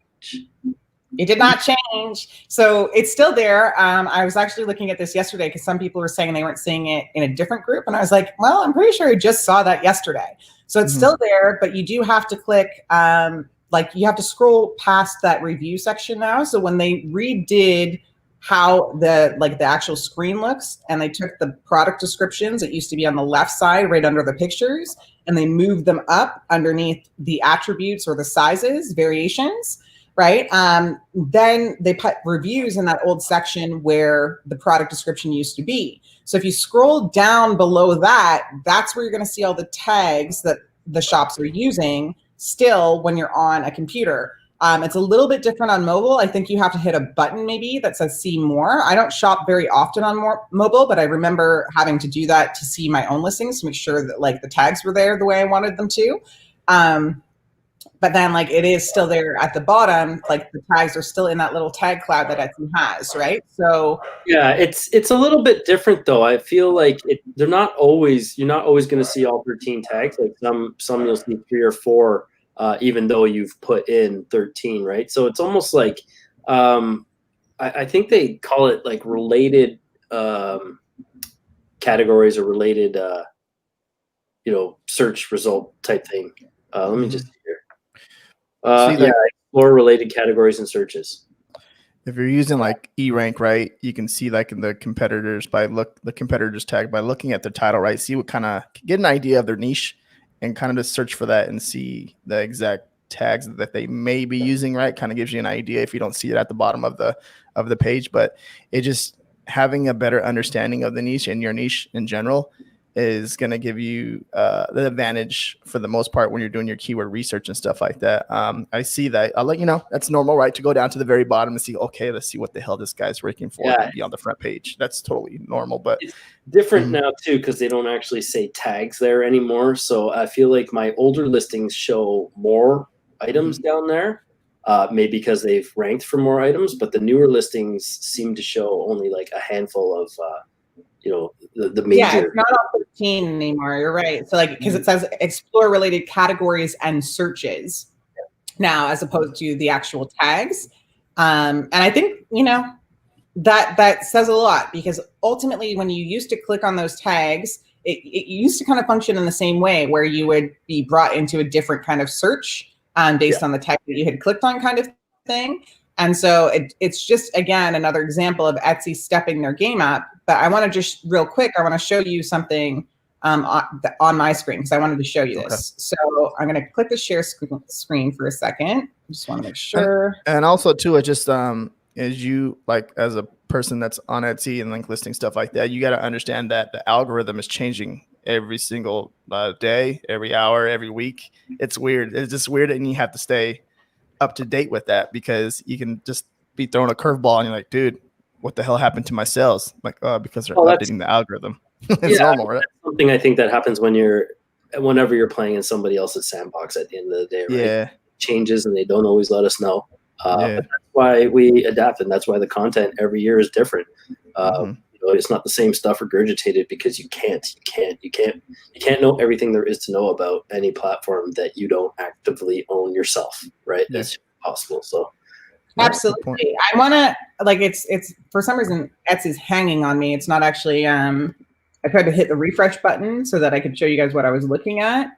It did not change. So it's still there. I was actually looking at this yesterday because some people were saying they weren't seeing it in a different group. And I was like, well, I'm pretty sure I just saw that yesterday. So it's still there, but you do have to click, you have to scroll past that review section now. So when they redid how the actual screen looks, and they took the product descriptions that used to be on the left side right under the pictures, and they moved them up underneath the attributes or the sizes variations, right? Then they put reviews in that old section where the product description used to be. So if you scroll down below that, that's where you're going to see all the tags that the shops are using still when you're on a computer. It's a little bit different on mobile. I think you have to hit a button maybe that says see more. I don't shop very often on mobile, but I remember having to do that to see my own listings to make sure that like the tags were there the way I wanted them to. But then it is still there at the bottom, like the tags are still in that little tag cloud that Etsy has, right? So yeah, it's a little bit different though. I feel like you're not always going to see all 13 tags. Like some you'll see 3 or 4, even though you've put in 13, right? So it's almost like I think they call it like related categories or related search result type thing. Let me just see here. Explore related categories and searches. If you're using like eRank, right, you can see like the competitors tag by looking at their title, right? See what kind of get an idea of their niche and kind of just search for that and see the exact tags that they may be using, right? Kind of gives you an idea if you don't see it at the bottom of the page. But it just having a better understanding of the niche and your niche in general is going to give you the advantage for the most part when you're doing your keyword research and stuff like that. I see that. I'll let you know that's normal, right? To go down to the very bottom and see, okay, let's see what the hell this guy's ranking for to be on the front page. That's totally normal, but it's different now too because they don't actually say tags there anymore. So I feel like my older listings show more items down there, maybe because they've ranked for more items, but the newer listings seem to show only like a handful of the major. Yeah, it's not all 13 anymore. You're right. So because it says explore related categories and searches now, as opposed to the actual tags. And I think, that says a lot because ultimately when you used to click on those tags, it used to kind of function in the same way where you would be brought into a different kind of search based on the tag that you had clicked on kind of thing. And so it's just, again, another example of Etsy stepping their game up. But I want to just real quick, I want to show you something on my screen because I wanted to show you this. So I'm going to click the share screen for a second. I just want to make sure. And also too, it just as you like as a person that's on Etsy and like listing stuff like that, you got to understand that the algorithm is changing every single day, every hour, every week. It's weird. It's just weird, and you have to stay up to date with that because you can just be throwing a curveball and you're like, dude, what the hell happened to my sales? Like, because they're updating the algorithm. It's normal, right? That's something I think that happens whenever you're playing in somebody else's sandbox at the end of the day, right? Yeah. Changes and they don't always let us know. Yeah. But that's why we adapt, and that's why the content every year is different. It's not the same stuff regurgitated because you can't know everything there is to know about any platform that you don't actively own yourself, right? Yeah. It's possible. So absolutely. I want to it's for some reason Etsy's hanging on me. It's not actually I tried to hit the refresh button so that I could show you guys what I was looking at.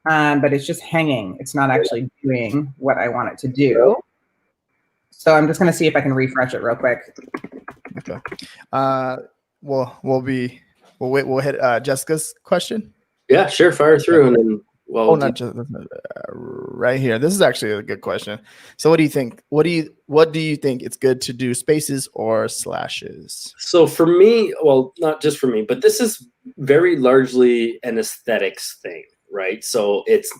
But it's just hanging. It's not actually doing what I want it to do. So I'm just going to see if I can refresh it real quick. Okay. We'll hit Jessica's question. Yeah, sure. Fire through, and then right here. This is actually a good question. So, what do you think? What do you think it's good to do? Spaces or slashes? So for me, well, not just for me, but this is very largely an aesthetics thing, right? So it's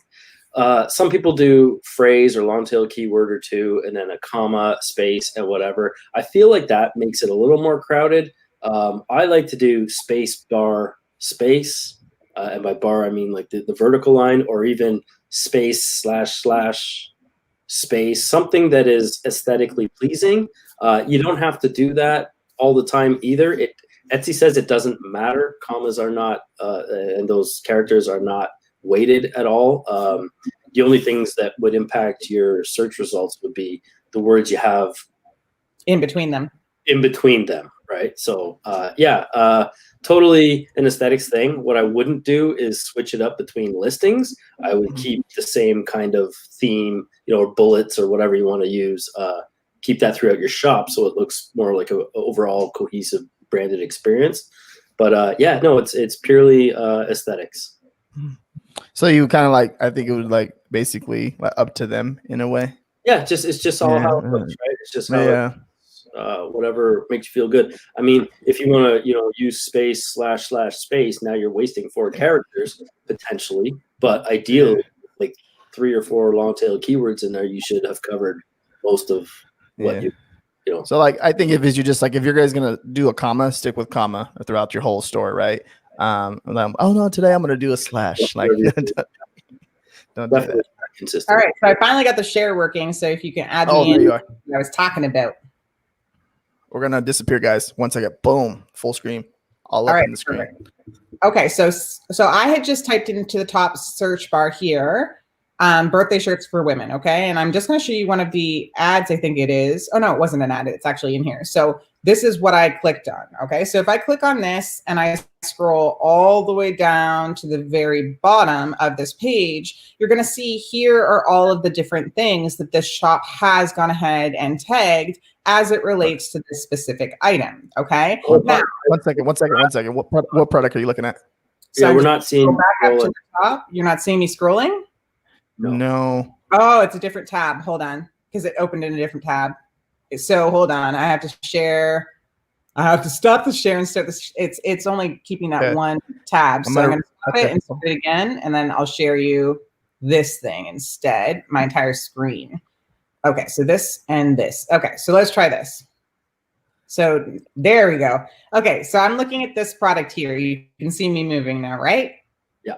some people do phrase or long tail keyword or two, and then a comma, space, and whatever. I feel like that makes it a little more crowded. I like to do space, bar, space. And by bar, I mean like the vertical line, or even space / space, something that is aesthetically pleasing. You don't have to do that all the time either. Etsy says it doesn't matter. Commas are not, and those characters are not weighted at all. The only things that would impact your search results would be the words you have in between them, right? So totally an aesthetics thing. What I wouldn't do is switch it up between listings. I would keep the same kind of theme, or bullets or whatever you want to use. Keep that throughout your shop so it looks more like an overall cohesive branded experience. But it's purely aesthetics. So you kind of like, I think it would like basically up to them in a way. Yeah, it's just all how it looks, right? It's just how whatever makes you feel good. I mean, if you want to, use space / space, now you're wasting 4 characters potentially. But ideally, like 3 or 4 long tail keywords in there, you should have covered most of what you. So like, I think if you're guys gonna do a comma, stick with comma throughout your whole store, right? And then, oh no, today I'm gonna do a slash. Like, don't do that. Consistent. All right, so I finally got the share working. So if you can add me in, you are. I was talking about. We're gonna disappear, guys. Once I get boom, full screen, all up in the screen. Perfect. Okay, so I had just typed into the top search bar here, birthday shirts for women. Okay, and I'm just going to show you one of the ads. I think it is. Oh no, it wasn't an ad. It's actually in here. So this is what I clicked on. Okay, so if I click on this and I scroll all the way down to the very bottom of this page, you're going to see here are all of the different things that this shop has gone ahead and tagged as it relates to this specific item. Okay. Now, one second. What product are you looking at? So we're not seeing. Go back up to the top. You're not seeing me scrolling? No. Oh, it's a different tab. Hold on, because it opened in a different tab. So hold on. I have to share. I have to stop the share and start this. It's only keeping that one tab. So I'm going to stop it and start it again, and then I'll share you this thing instead. My entire screen. Okay, so this and this. Okay, so let's try this. So there we go. Okay, so I'm looking at this product here. You can see me moving now, right? Yeah.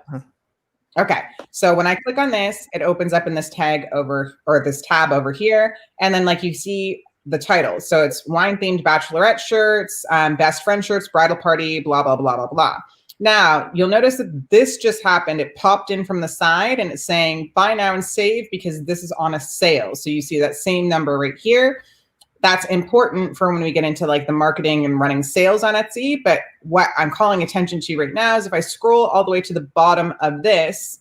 Okay, so when I click on this, it opens up in this tab over here. And then like you see the title. So it's wine themed bachelorette shirts, best friend shirts, bridal party, blah, blah, blah, blah, blah. Now, you'll notice that this just happened. It popped in from the side and it's saying buy now and save because this is on a sale. So you see that same number right here. That's important for when we get into like the marketing and running sales on Etsy. But what I'm calling attention to right now is if I scroll all the way to the bottom of this,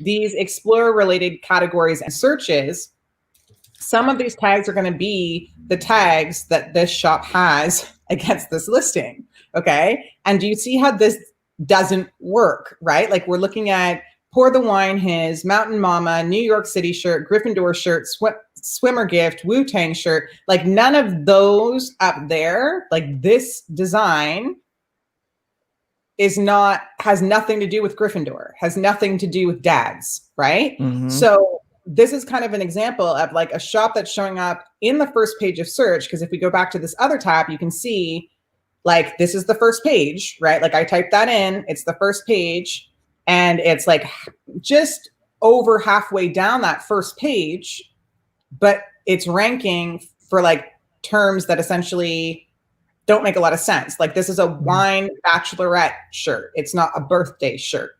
these Explorer related categories and searches, some of these tags are going to be the tags that this shop has against this listing. Okay. And do you see how this doesn't work, right? Like we're looking at Pour the Wine his, Mountain Mama, New York City shirt, Gryffindor shirt, Swimmer gift, Wu-Tang shirt, like none of those up there, like this design has nothing to do with Gryffindor, has nothing to do with dads, right? Mm-hmm. So this is kind of an example of like a shop that's showing up in the first page of search, because if we go back to this other tab, you can see like this is the first page, right? Like I typed that in, it's the first page, and it's like just over halfway down that first page, but it's ranking for like terms that essentially don't make a lot of sense. Like this is a wine bachelorette shirt. It's not a birthday shirt.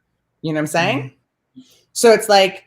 You know what I'm saying? Mm-hmm. So it's like,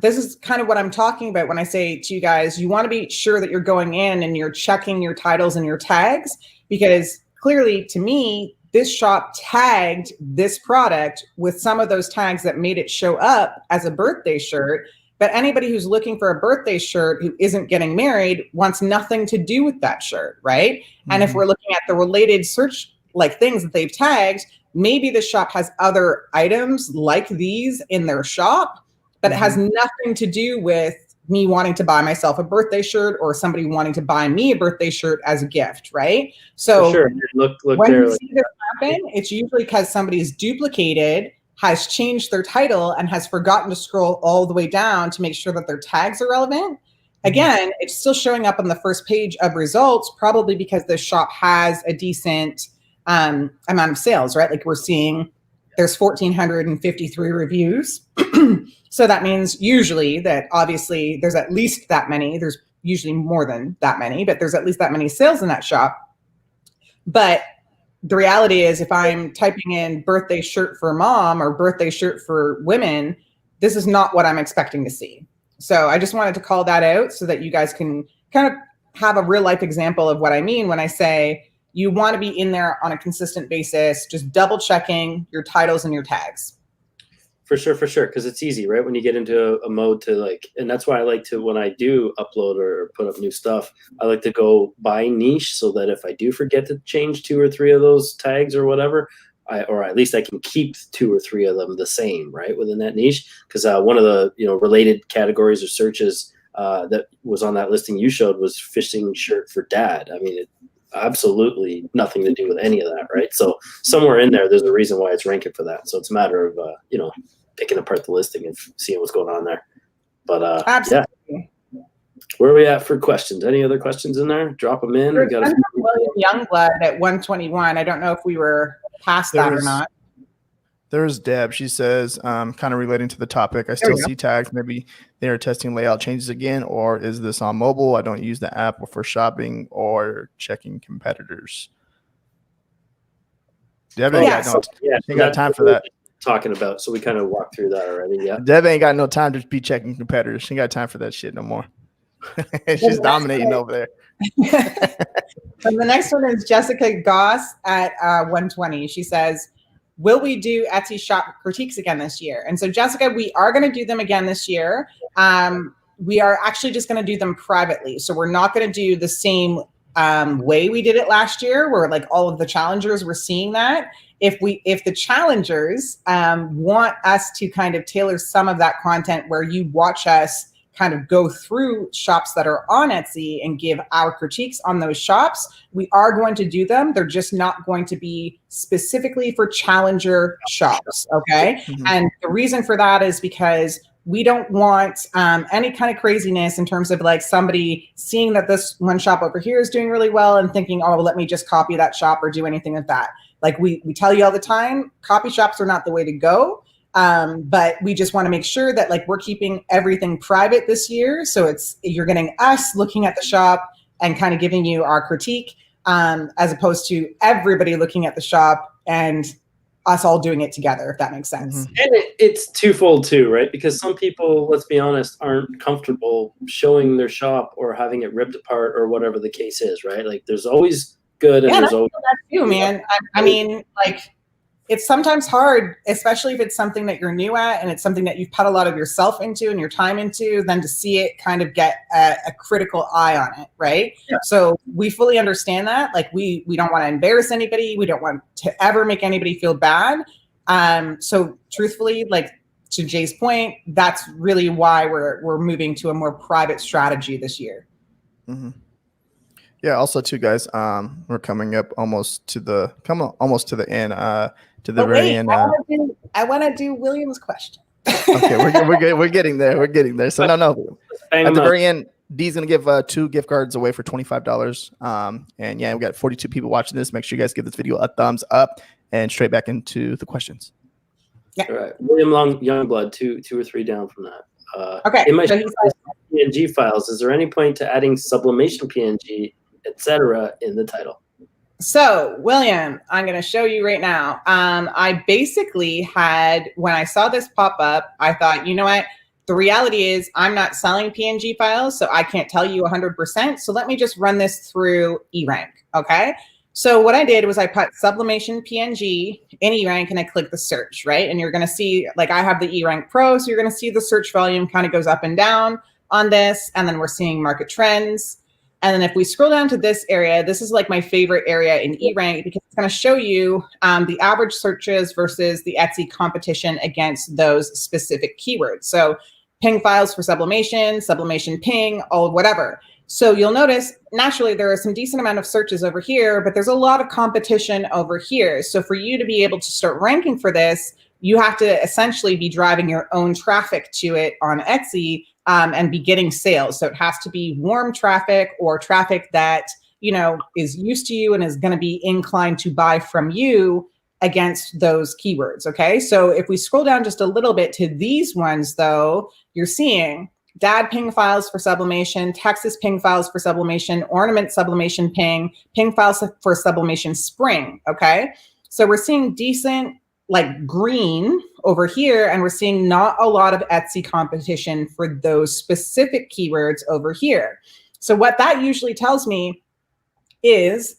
this is kind of what I'm talking about when I say to you guys, you want to be sure that you're going in and you're checking your titles and your tags, because clearly to me, this shop tagged this product with some of those tags that made it show up as a birthday shirt. But anybody who's looking for a birthday shirt who isn't getting married wants nothing to do with that shirt, right? Mm-hmm. And if we're looking at the related search like things that they've tagged, maybe the shop has other items like these in their shop, but it has nothing to do with me wanting to buy myself a birthday shirt or somebody wanting to buy me a birthday shirt as a gift, right? So sure. Look when there, you see this happen, it's usually because somebody's duplicated, has changed their title, and has forgotten to scroll all the way down to make sure that their tags are relevant. Again, it's still showing up on the first page of results, probably because the shop has a decent amount of sales, right? Like we're seeing there's 1,453 reviews. So that means usually that obviously there's at least that many. There's usually more than that many, but there's at least that many sales in that shop. But the reality is, if I'm typing in birthday shirt for mom or birthday shirt for women, this is not what I'm expecting to see. So I just wanted to call that out so that you guys can kind of have a real life example of what I mean when I say you want to be in there on a consistent basis, just double checking your titles and your tags. For sure. Because it's easy, right? When you get into a mode to like, and that's why I like to, when I do upload or put up new stuff, I like to go by niche so that if I do forget to change 2 or 3 of those tags or whatever, or at least I can keep 2 or 3 of them the same, right? Within that niche. Because one of the, related categories or searches that was on that listing you showed was fishing shirt for dad. I mean, absolutely nothing to do with any of that, right? So somewhere in there's a reason why it's ranking for that. So it's a matter of picking apart the listing and seeing what's going on there. But absolutely. Yeah, where are we at for questions? Any other questions in there? Drop them in. We got William Youngblood at 121. I don't know if we were past that or not. There's Deb. She says, kind of relating to the topic, I still see tags. Maybe they are testing layout changes again, or is this on mobile? I don't use the app for shopping or checking competitors. Deb ain't got time for that. Talking about, so we kind of walked through that already. Yeah, Deb ain't got no time to be checking competitors. She ain't got time for that shit no more. She's dominating over there. And the next one is Jessica Goss at 120. She says, will we do Etsy shop critiques again this year? And so, Jessica, we are going to do them again this year. We are actually just going to do them privately. So we're not going to do the same way we did it last year, where like all of the challengers were seeing that. If the challengers want us to kind of tailor some of that content where you watch us kind of go through shops that are on Etsy and give our critiques on those shops, we are going to do them. They're just not going to be specifically for challenger shops, okay? Mm-hmm. And the reason for that is because we don't want any kind of craziness in terms of like somebody seeing that this one shop over here is doing really well and thinking, oh, let me just copy that shop or do anything like that. Like we tell you all the time, copy shops are not the way to go. But we just want to make sure that like we're keeping everything private this year. So you're getting us looking at the shop and kind of giving you our critique, as opposed to everybody looking at the shop and us all doing it together, if that makes sense. And it's twofold too, right? Because some people, let's be honest, aren't comfortable showing their shop or having it ripped apart or whatever the case is, right? Like there's always good and there's always that too, man. I mean, like it's sometimes hard, especially if it's something that you're new at and it's something that you've put a lot of yourself into and your time into, then to see it kind of get a critical eye on it, right? Yeah. So we fully understand that. Like we don't want to embarrass anybody. We don't want to ever make anybody feel bad. So truthfully, like to Jay's point, that's really why we're moving to a more private strategy this year. Mm-hmm. Yeah. Also, too, guys, we're coming up almost to the end. To the very end. I want to do William's question. Okay, we're getting there. We're getting there. So no. At the very end, Dee's gonna give 2 gift cards away for $25. And yeah, we got 42 people watching this. Make sure you guys give this video a thumbs up and straight back into the questions. Yeah. All right, William Youngblood, two or three down from that. Okay. In my PNG files, is there any point to adding sublimation PNG, etc., in the title? So, William, I'm going to show you right now. I basically had, when I saw this pop up, I thought, you know what? The reality is I'm not selling PNG files, so I can't tell you 100%. So let me just run this through eRank, okay? So what I did was I put sublimation PNG in eRank and I click the search, right? And you're going to see, like I have the eRank Pro, so you're going to see the search volume kind of goes up and down on this. And then we're seeing market trends. And then if we scroll down to this area, this is like my favorite area in eRank because it's going to show you the average searches versus the Etsy competition against those specific keywords. So ping files for sublimation, sublimation ping, all whatever. So you'll notice naturally there are some decent amount of searches over here, but there's a lot of competition over here. So for you to be able to start ranking for this, you have to essentially be driving your own traffic to it on Etsy and be getting sales. So it has to be warm traffic or traffic that, you know, is used to you and is going to be inclined to buy from you against those keywords. Okay. So if we scroll down just a little bit to these ones, though, you're seeing dad ping files for sublimation, Texas ping files for sublimation, ornament sublimation ping files for sublimation spring. Okay. So we're seeing decent like green over here, and we're seeing not a lot of Etsy competition for those specific keywords over here. So what that usually tells me is,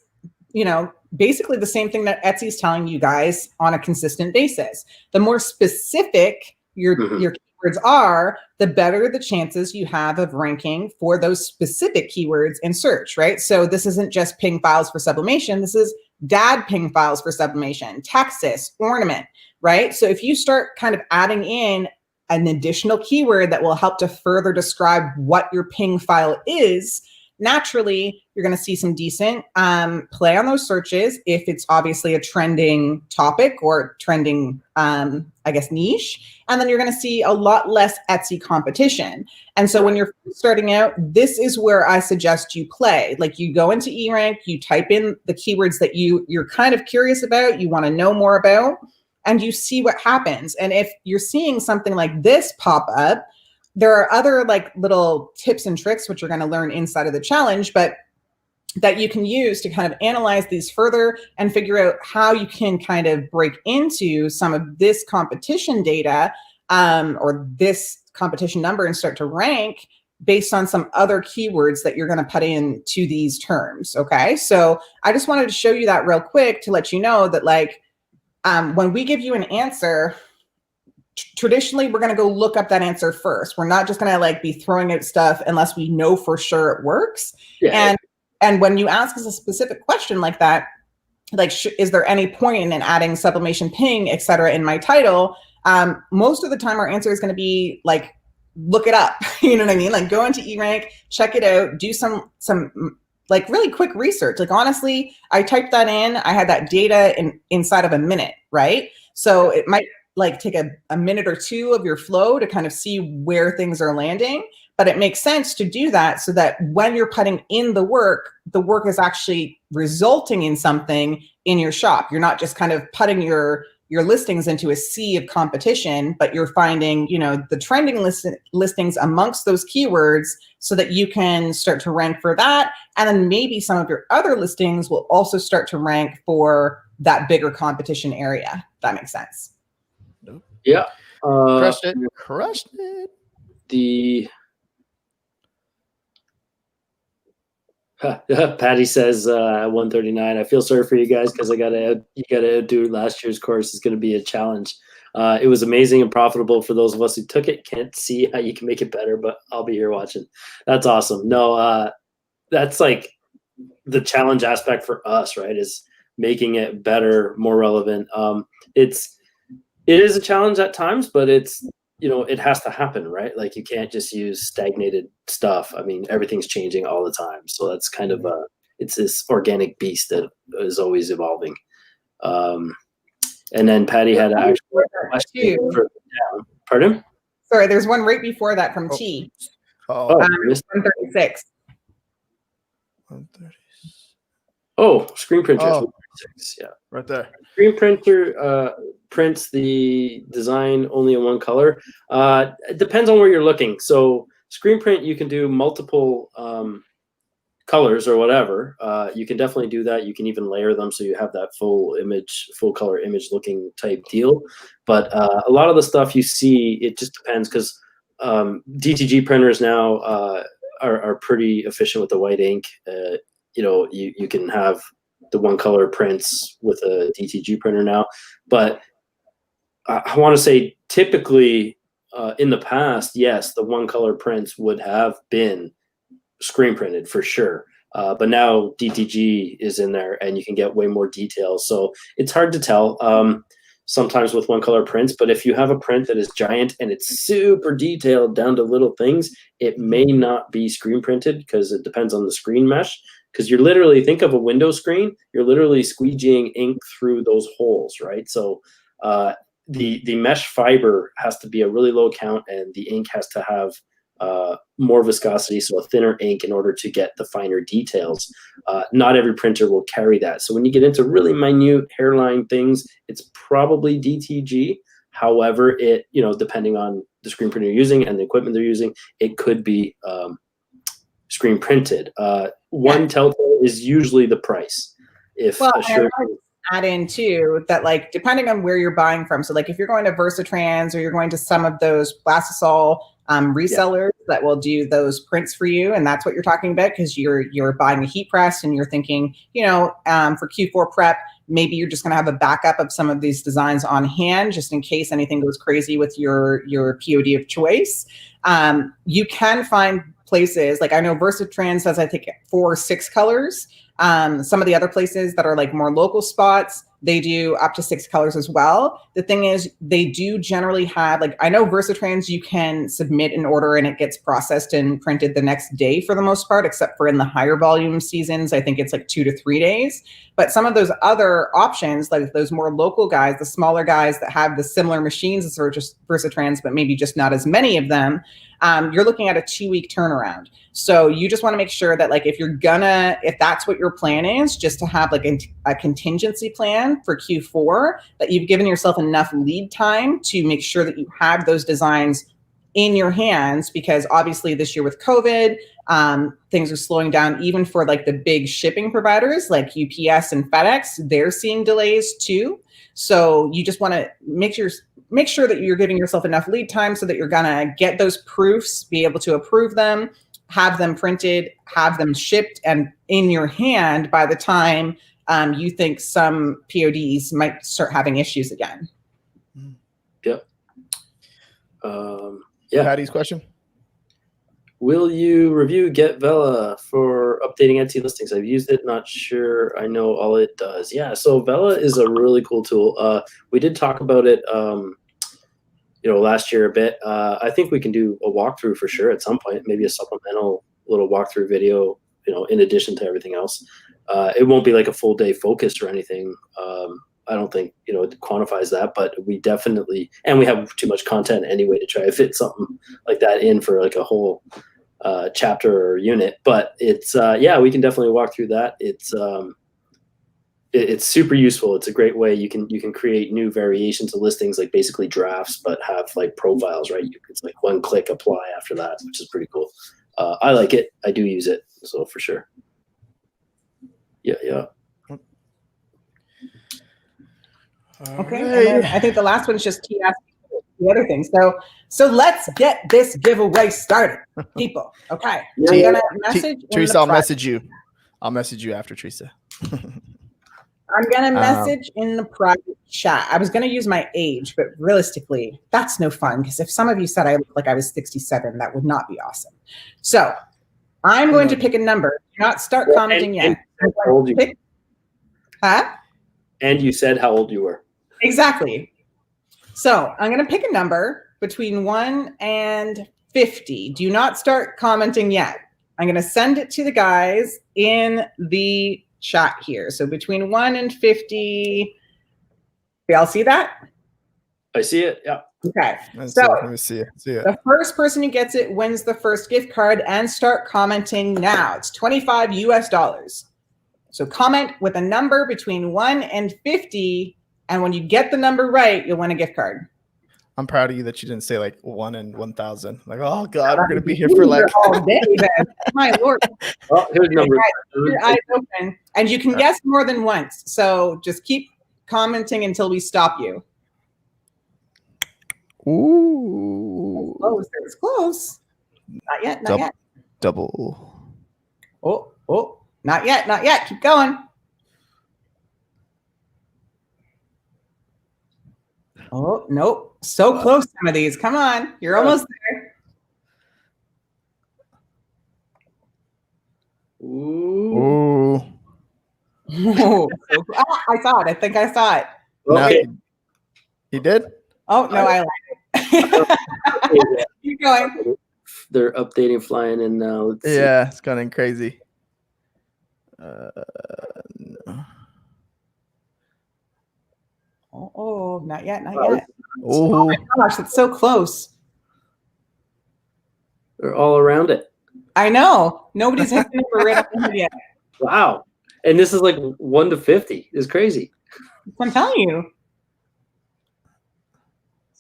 you know, basically the same thing that Etsy is telling you guys on a consistent basis. The more specific your keywords are, the better the chances you have of ranking for those specific keywords in search, right? So this isn't just ping files for sublimation. This is dad ping files for sublimation, Texas, ornament, right? So if you start kind of adding in an additional keyword that will help to further describe what your ping file is, naturally, you're going to see some decent play on those searches if it's obviously a trending topic or trending, I guess, niche. And then you're going to see a lot less Etsy competition. And so when you're starting out, this is where I suggest you play. Like you go into eRank, you type in the keywords that you're kind of curious about, you want to know more about, and you see what happens. And if you're seeing something like this pop up, there are other like little tips and tricks, which you're going to learn inside of the challenge, but that you can use to kind of analyze these further and figure out how you can kind of break into some of this competition data or this competition number and start to rank based on some other keywords that you're going to put into these terms. Okay. So I just wanted to show you that real quick to let you know that like when we give you an answer, traditionally, we're going to go look up that answer first. We're not just going to like be throwing out stuff unless we know for sure it works. Yeah. And when you ask us a specific question like that, like, is there any point in adding sublimation ping, et cetera, in my title? Most of the time our answer is going to be like, look it up. You know what I mean? Like go into eRank, check it out, do some like really quick research. Like honestly, I typed that in, I had that data inside of a minute, right? So it might like take a minute or two of your flow to kind of see where things are landing. But it makes sense to do that so that when you're putting in the work is actually resulting in something in your shop. You're not just kind of putting your listings into a sea of competition, but you're finding, you know, the trending listings amongst those keywords so that you can start to rank for that. And then maybe some of your other listings will also start to rank for that bigger competition area. If that makes sense. Yeah. Crushed it. Patty says 139. I feel sorry for you guys because you gotta do last year's course. Is going to be a challenge. It was amazing and profitable for those of us who took it. Can't see how you can make it better, but I'll be here watching. That's awesome. No, that's like the challenge aspect for us, right? Is making it better, more relevant. It is a challenge at times, but it's, it has to happen, right? Like you can't just use stagnated stuff. I mean, everything's changing all the time. So that's kind of it's this organic beast that is always evolving. And then Patty had an actual question for, pardon? Sorry, there's one right before that from T. 136. 130. Oh, screen printer. Oh, yeah, right there. Screen printer prints the design only in one color. It depends on where you're looking. So screen print, you can do multiple colors or whatever. You can definitely do that. You can even layer them so you have that full color image looking type deal. But a lot of the stuff you see, it just depends, because DTG printers now are pretty efficient with the white ink. You can have the one color prints with a DTG printer now. But I want to say typically in the past, yes, the one color prints would have been screen printed for sure. But now DTG is in there and you can get way more details. So it's hard to tell sometimes with one color prints, but if you have a print that is giant and it's super detailed down to little things, it may not be screen printed because it depends on the screen mesh. Because you're literally, think of a window screen, you're literally squeegeeing ink through those holes, right? So the mesh fiber has to be a really low count, and the ink has to have more viscosity, so a thinner ink, in order to get the finer details. Not every printer will carry that. So when you get into really minute hairline things, it's probably DTG. However, it, depending on the screen printer you're using and the equipment they're using, it could be screen printed. One telltale is usually the price. Add in too that, like, depending on where you're buying from, so like if you're going to Versatrans or you're going to some of those Blastisol resellers that will do those prints for you, and that's what you're talking about, because you're buying a heat press and you're thinking, for Q4 prep, maybe you're just going to have a backup of some of these designs on hand just in case anything goes crazy with your POD of choice. You can find places, like I know Versatrans has, I think, 4 or 6 colors. Some of the other places that are like more local spots, they do up to 6 colors as well. The thing is, they do generally have, like, I know Versatrans, you can submit an order and it gets processed and printed the next day for the most part, except for in the higher volume seasons, I think it's like 2 to 3 days. But some of those other options, like those more local guys, the smaller guys that have the similar machines as Versatrans, but maybe just not as many of them, you're looking at a 2-week turnaround. So you just want to make sure that, like, if that's what your plan is, just to have like a contingency plan for Q4, that you've given yourself enough lead time to make sure that you have those designs in your hands, because obviously this year with COVID, things are slowing down even for like the big shipping providers like UPS and FedEx. They're seeing delays too. So you just want to make sure that you're giving yourself enough lead time so that you're gonna get those proofs, be able to approve them, have them printed, have them shipped and in your hand by the time you think some PODs might start having issues again. Yep. Patty's question. Will you review Get Vela for updating Etsy listings? I've used it, not sure I know all it does. Yeah, so Vela is a really cool tool. We did talk about it last year a bit. I think we can do a walkthrough for sure at some point, maybe a supplemental little walkthrough video, in addition to everything else. It won't be like a full day focus or anything. I don't think, it quantifies that, but we definitely, and we have too much content anyway to try to fit something like that in for like a whole chapter or unit. But it's, we can definitely walk through that. It's super useful. It's a great way. You can create new variations of listings, like basically drafts, but have like profiles, right? It's like one click apply after that, which is pretty cool. I like it. I do use it. So for sure. Yeah. Okay, and then I think the last one's just T asking the other thing. So let's get this giveaway started, people. Okay, I'm gonna message Teresa. I'll message you. I'll message you after, Teresa. I'm gonna message in the private chat. I was gonna use my age, but realistically, that's no fun, because if some of you said I looked like I was 67, that would not be awesome. So I'm going to pick a number. Do not start commenting yet. And you said how old you were. Exactly. So I'm going to pick a number between 1 and 50. Do not start commenting yet. I'm going to send it to the guys in the chat here. So between 1 and 50, y'all see that? I see it. Yeah. Okay. So let me see it. The first person who gets it wins the first gift card, and start commenting now. It's $25 US. So comment with a number between 1 and 50, and when you get the number right, you'll win a gift card. I'm proud of you that you didn't say like 1 in 1,000. Like, oh God, we're gonna be here for like all day. Then. My Lord. Well, here's number. Your eyes open, and you can guess more than once. So just keep commenting until we stop you. Ooh. It's close. Not yet. Not yet. Double. Oh, not yet. Not yet. Keep going. Oh, nope. So close, some of these. Come on. You're almost there. Ooh. I saw it. I think I saw it. Okay. No, he did? Oh, no, I like it. Keep going. They're updating, flying in now. Let's see. Yeah, it's going crazy. No. Oh, not yet. Not yet. Oh my gosh, it's so close. They're all around it. I know. Nobody's hit the number right up there yet. Wow. And this is like 1 to 50. It's crazy. I'm telling you.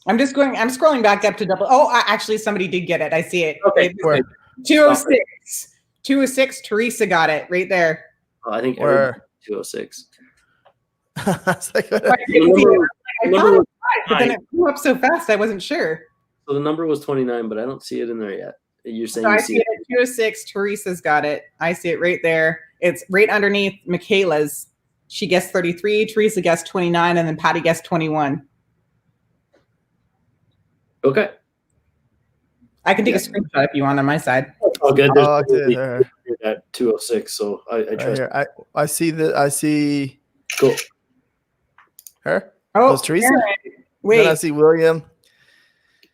I'm scrolling back up to double. Oh, actually, somebody did get it. I see it. Okay. 206. 206. Teresa got it right there. Oh, I think Where? 206. It's like, I thought it was 5, but then it blew up so fast I wasn't sure. So the number was 29, but I don't see it in there yet. You're saying So you I see see it at 206. Teresa's got it. I see it right there. It's right underneath Michaela's. She guessed 33. Teresa guessed 29, and then Patty guessed 21. Okay. I can take a screenshot if you want on my side. Oh, good. Oh, There's at 206, so I trust. right here. I see that. I see Cool. her. Oh, Was Teresa? Wait. Then I see William.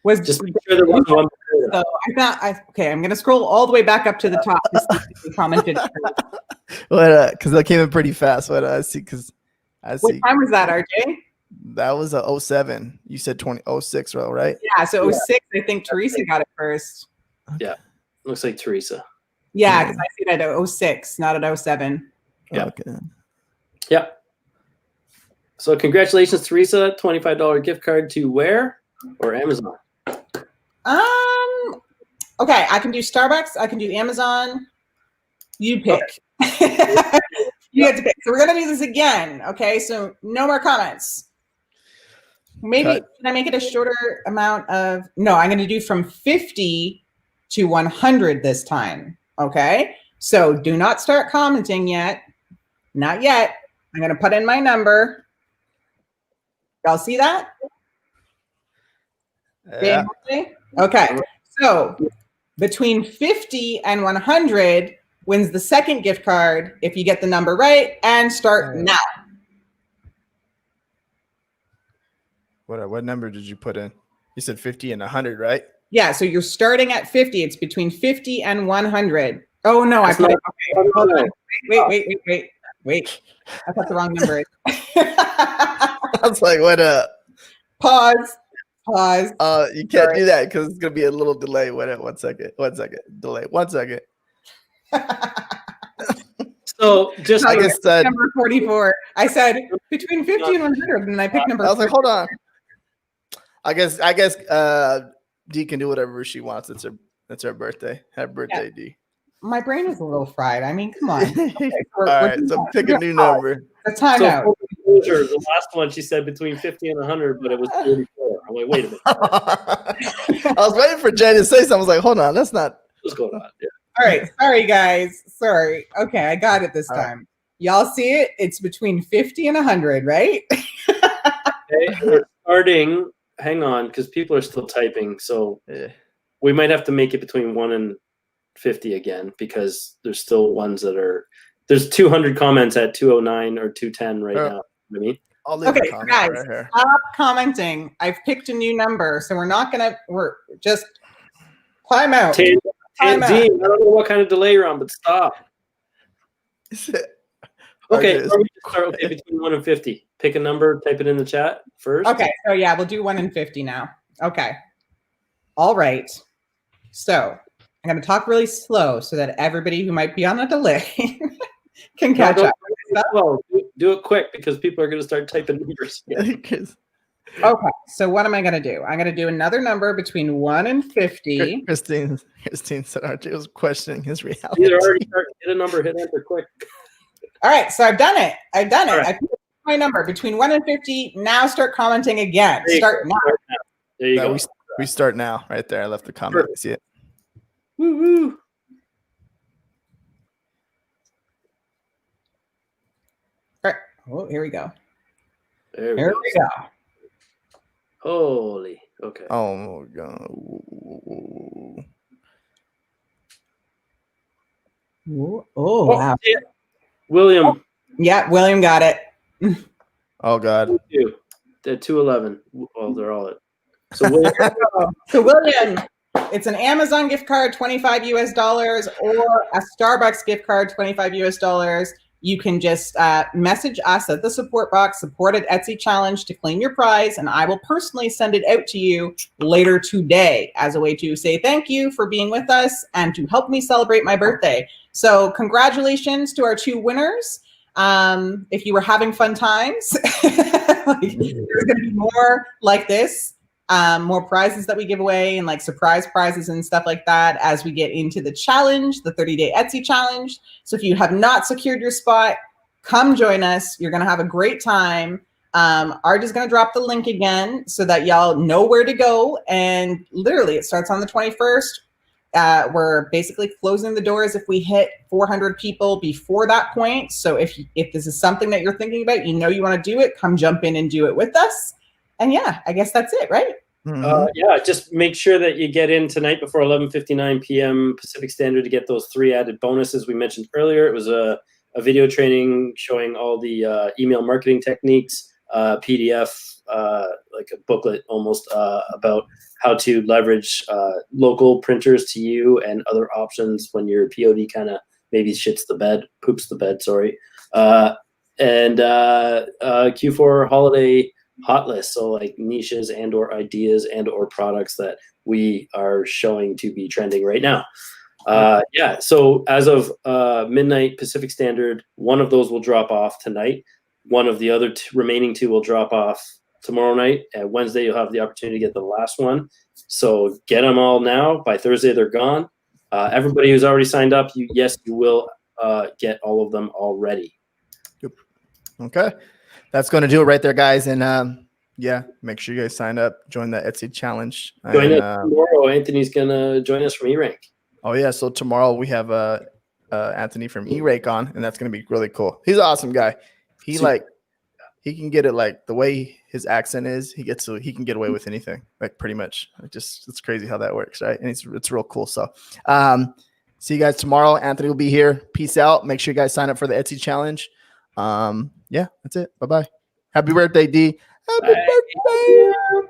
Was Just make sure there wasn't one. So I thought okay, I'm gonna scroll all the way back up to the top to see if you commented. What? Because that came in pretty fast. What I see? Because I see. What time was that, RJ? That was a 07. You said 2006, right? Yeah, so it was 6. I think Teresa got it first. Yeah, looks like Teresa. Yeah, because I see it at 06, not at 07. Yeah. Okay. Yeah. So congratulations, Teresa. $25 gift card to where or Amazon? Okay, I can do Starbucks. I can do Amazon. You pick. Okay. You have to pick. So we're gonna do this again. Okay, so no more comments. Maybe can I make it a shorter amount of? No, I'm gonna do from 50 to 100 this time. Okay, so do not start commenting yet. Not yet. I'm gonna put in my number. Y'all see that? Yeah. Okay, so between 50 and 100 wins the second gift card if you get the number right, and start now. What number did you put in? You said 50 and 100, right? Yeah, so you're starting at 50. It's between 50 and 100. Oh no, I put it. Okay, hold on. Wait. I put the wrong number. I was like, what up? Pause. You can't do that because it's gonna be a little delay. One second. Delay. 1 second. So just I guess that number 44. I said between 50 and 100, and I picked number. I was like, hold on. I guess Dee can do whatever she wants. It's her birthday. Happy birthday, Dee. My brain is a little fried. I mean, come on. Okay, all right, so pick a new number. The timeout. The last one she said between 50 and 100, but it was 44. I'm like, wait a minute. I was waiting for Jay to say something. I was like, hold on, that's not. What's going on? Yeah. All right, sorry guys. Sorry. Okay, I got it this time. Right. Y'all see it? It's between 50 and 100, right? Okay, we're starting. Hang on, because people are still typing, so we might have to make it between 1 and 50 again, because there's still ones that are. There's 200 comments at 209 or 210 right now. You know what I mean, I'll leave Okay, a comment guys, right here. stop commenting. I've picked a new number, so we're just time out. Dean, Time I out. don't know what kind of delay you're on, but stop. Okay, okay, between 1 and 50. Pick a number, type it in the chat first. Okay, so yeah, we'll do 1 and 50 now. Okay. All right. So I'm going to talk really slow so that everybody who might be on a delay can catch up. Well, do it quick because people are going to start typing numbers. Okay, so what am I going to do? I'm going to do another number between 1 and 50. Christine said RJ was questioning his reality. Either already start, hit a number, hit enter quick. All right, so I've done it. Right. I picked my number between 1 and 50. Now start commenting again. Start now. There you go. We start now. Right there. I left the comment. See it. Woo-hoo. All right. Oh, here we go. There we go. Holy. Okay. Oh, God. Oh, wow. Yeah. William. Oh, yeah, William got it. Oh, God. 211. Well, they're all it. So William, it's an Amazon gift card, $25 US, or a Starbucks gift card, $25 US. You can just message us at the support box, support at Etsy Challenge to claim your prize, and I will personally send it out to you later today as a way to say thank you for being with us and to help me celebrate my birthday. So congratulations to our 2 winners. If you were having fun times, there's going to be more like this. More prizes that we give away and like surprise prizes and stuff like that as we get into the challenge, the 30-day Etsy challenge. So if you have not secured your spot, come join us. You're going to have a great time. Art is going to drop the link again so that y'all know where to go. And literally it starts on the 21st. We're basically closing the doors if we hit 400 people before that point. So if this is something that you're thinking about, you know you want to do it, come jump in and do it with us. And yeah, I guess that's it, right? Yeah, just make sure that you get in tonight before 11:59 p.m. Pacific Standard to get those 3 added bonuses we mentioned earlier. It was a video training showing all the email marketing techniques, PDF, like a booklet almost about how to leverage local printers to you and other options when your POD kind of maybe poops the bed, sorry. And Q4 holiday hot list, so like niches and or ideas and or products that we are showing to be trending right now. Yeah, so as of midnight Pacific Standard, one of those will drop off tonight. One of the other remaining 2 will drop off tomorrow night. And Wednesday you'll have the opportunity to get the last one. So get them all now. By Thursday they're gone. Everybody who's already signed up, you will get all of them already. Okay. That's going to do it right there, guys. And yeah, make sure you guys sign up, join the Etsy challenge. Join us tomorrow. Anthony's going to join us from E-Rank. Oh, yeah. So tomorrow we have Anthony from E-Rank on, and that's going to be really cool. He's an awesome guy. He can get it like the way his accent is. He can get away with anything, like pretty much. It's crazy how that works, right? And it's real cool. So see you guys tomorrow. Anthony will be here. Peace out. Make sure you guys sign up for the Etsy challenge. Yeah, that's it. Bye-bye. Happy birthday, D. Happy birthday.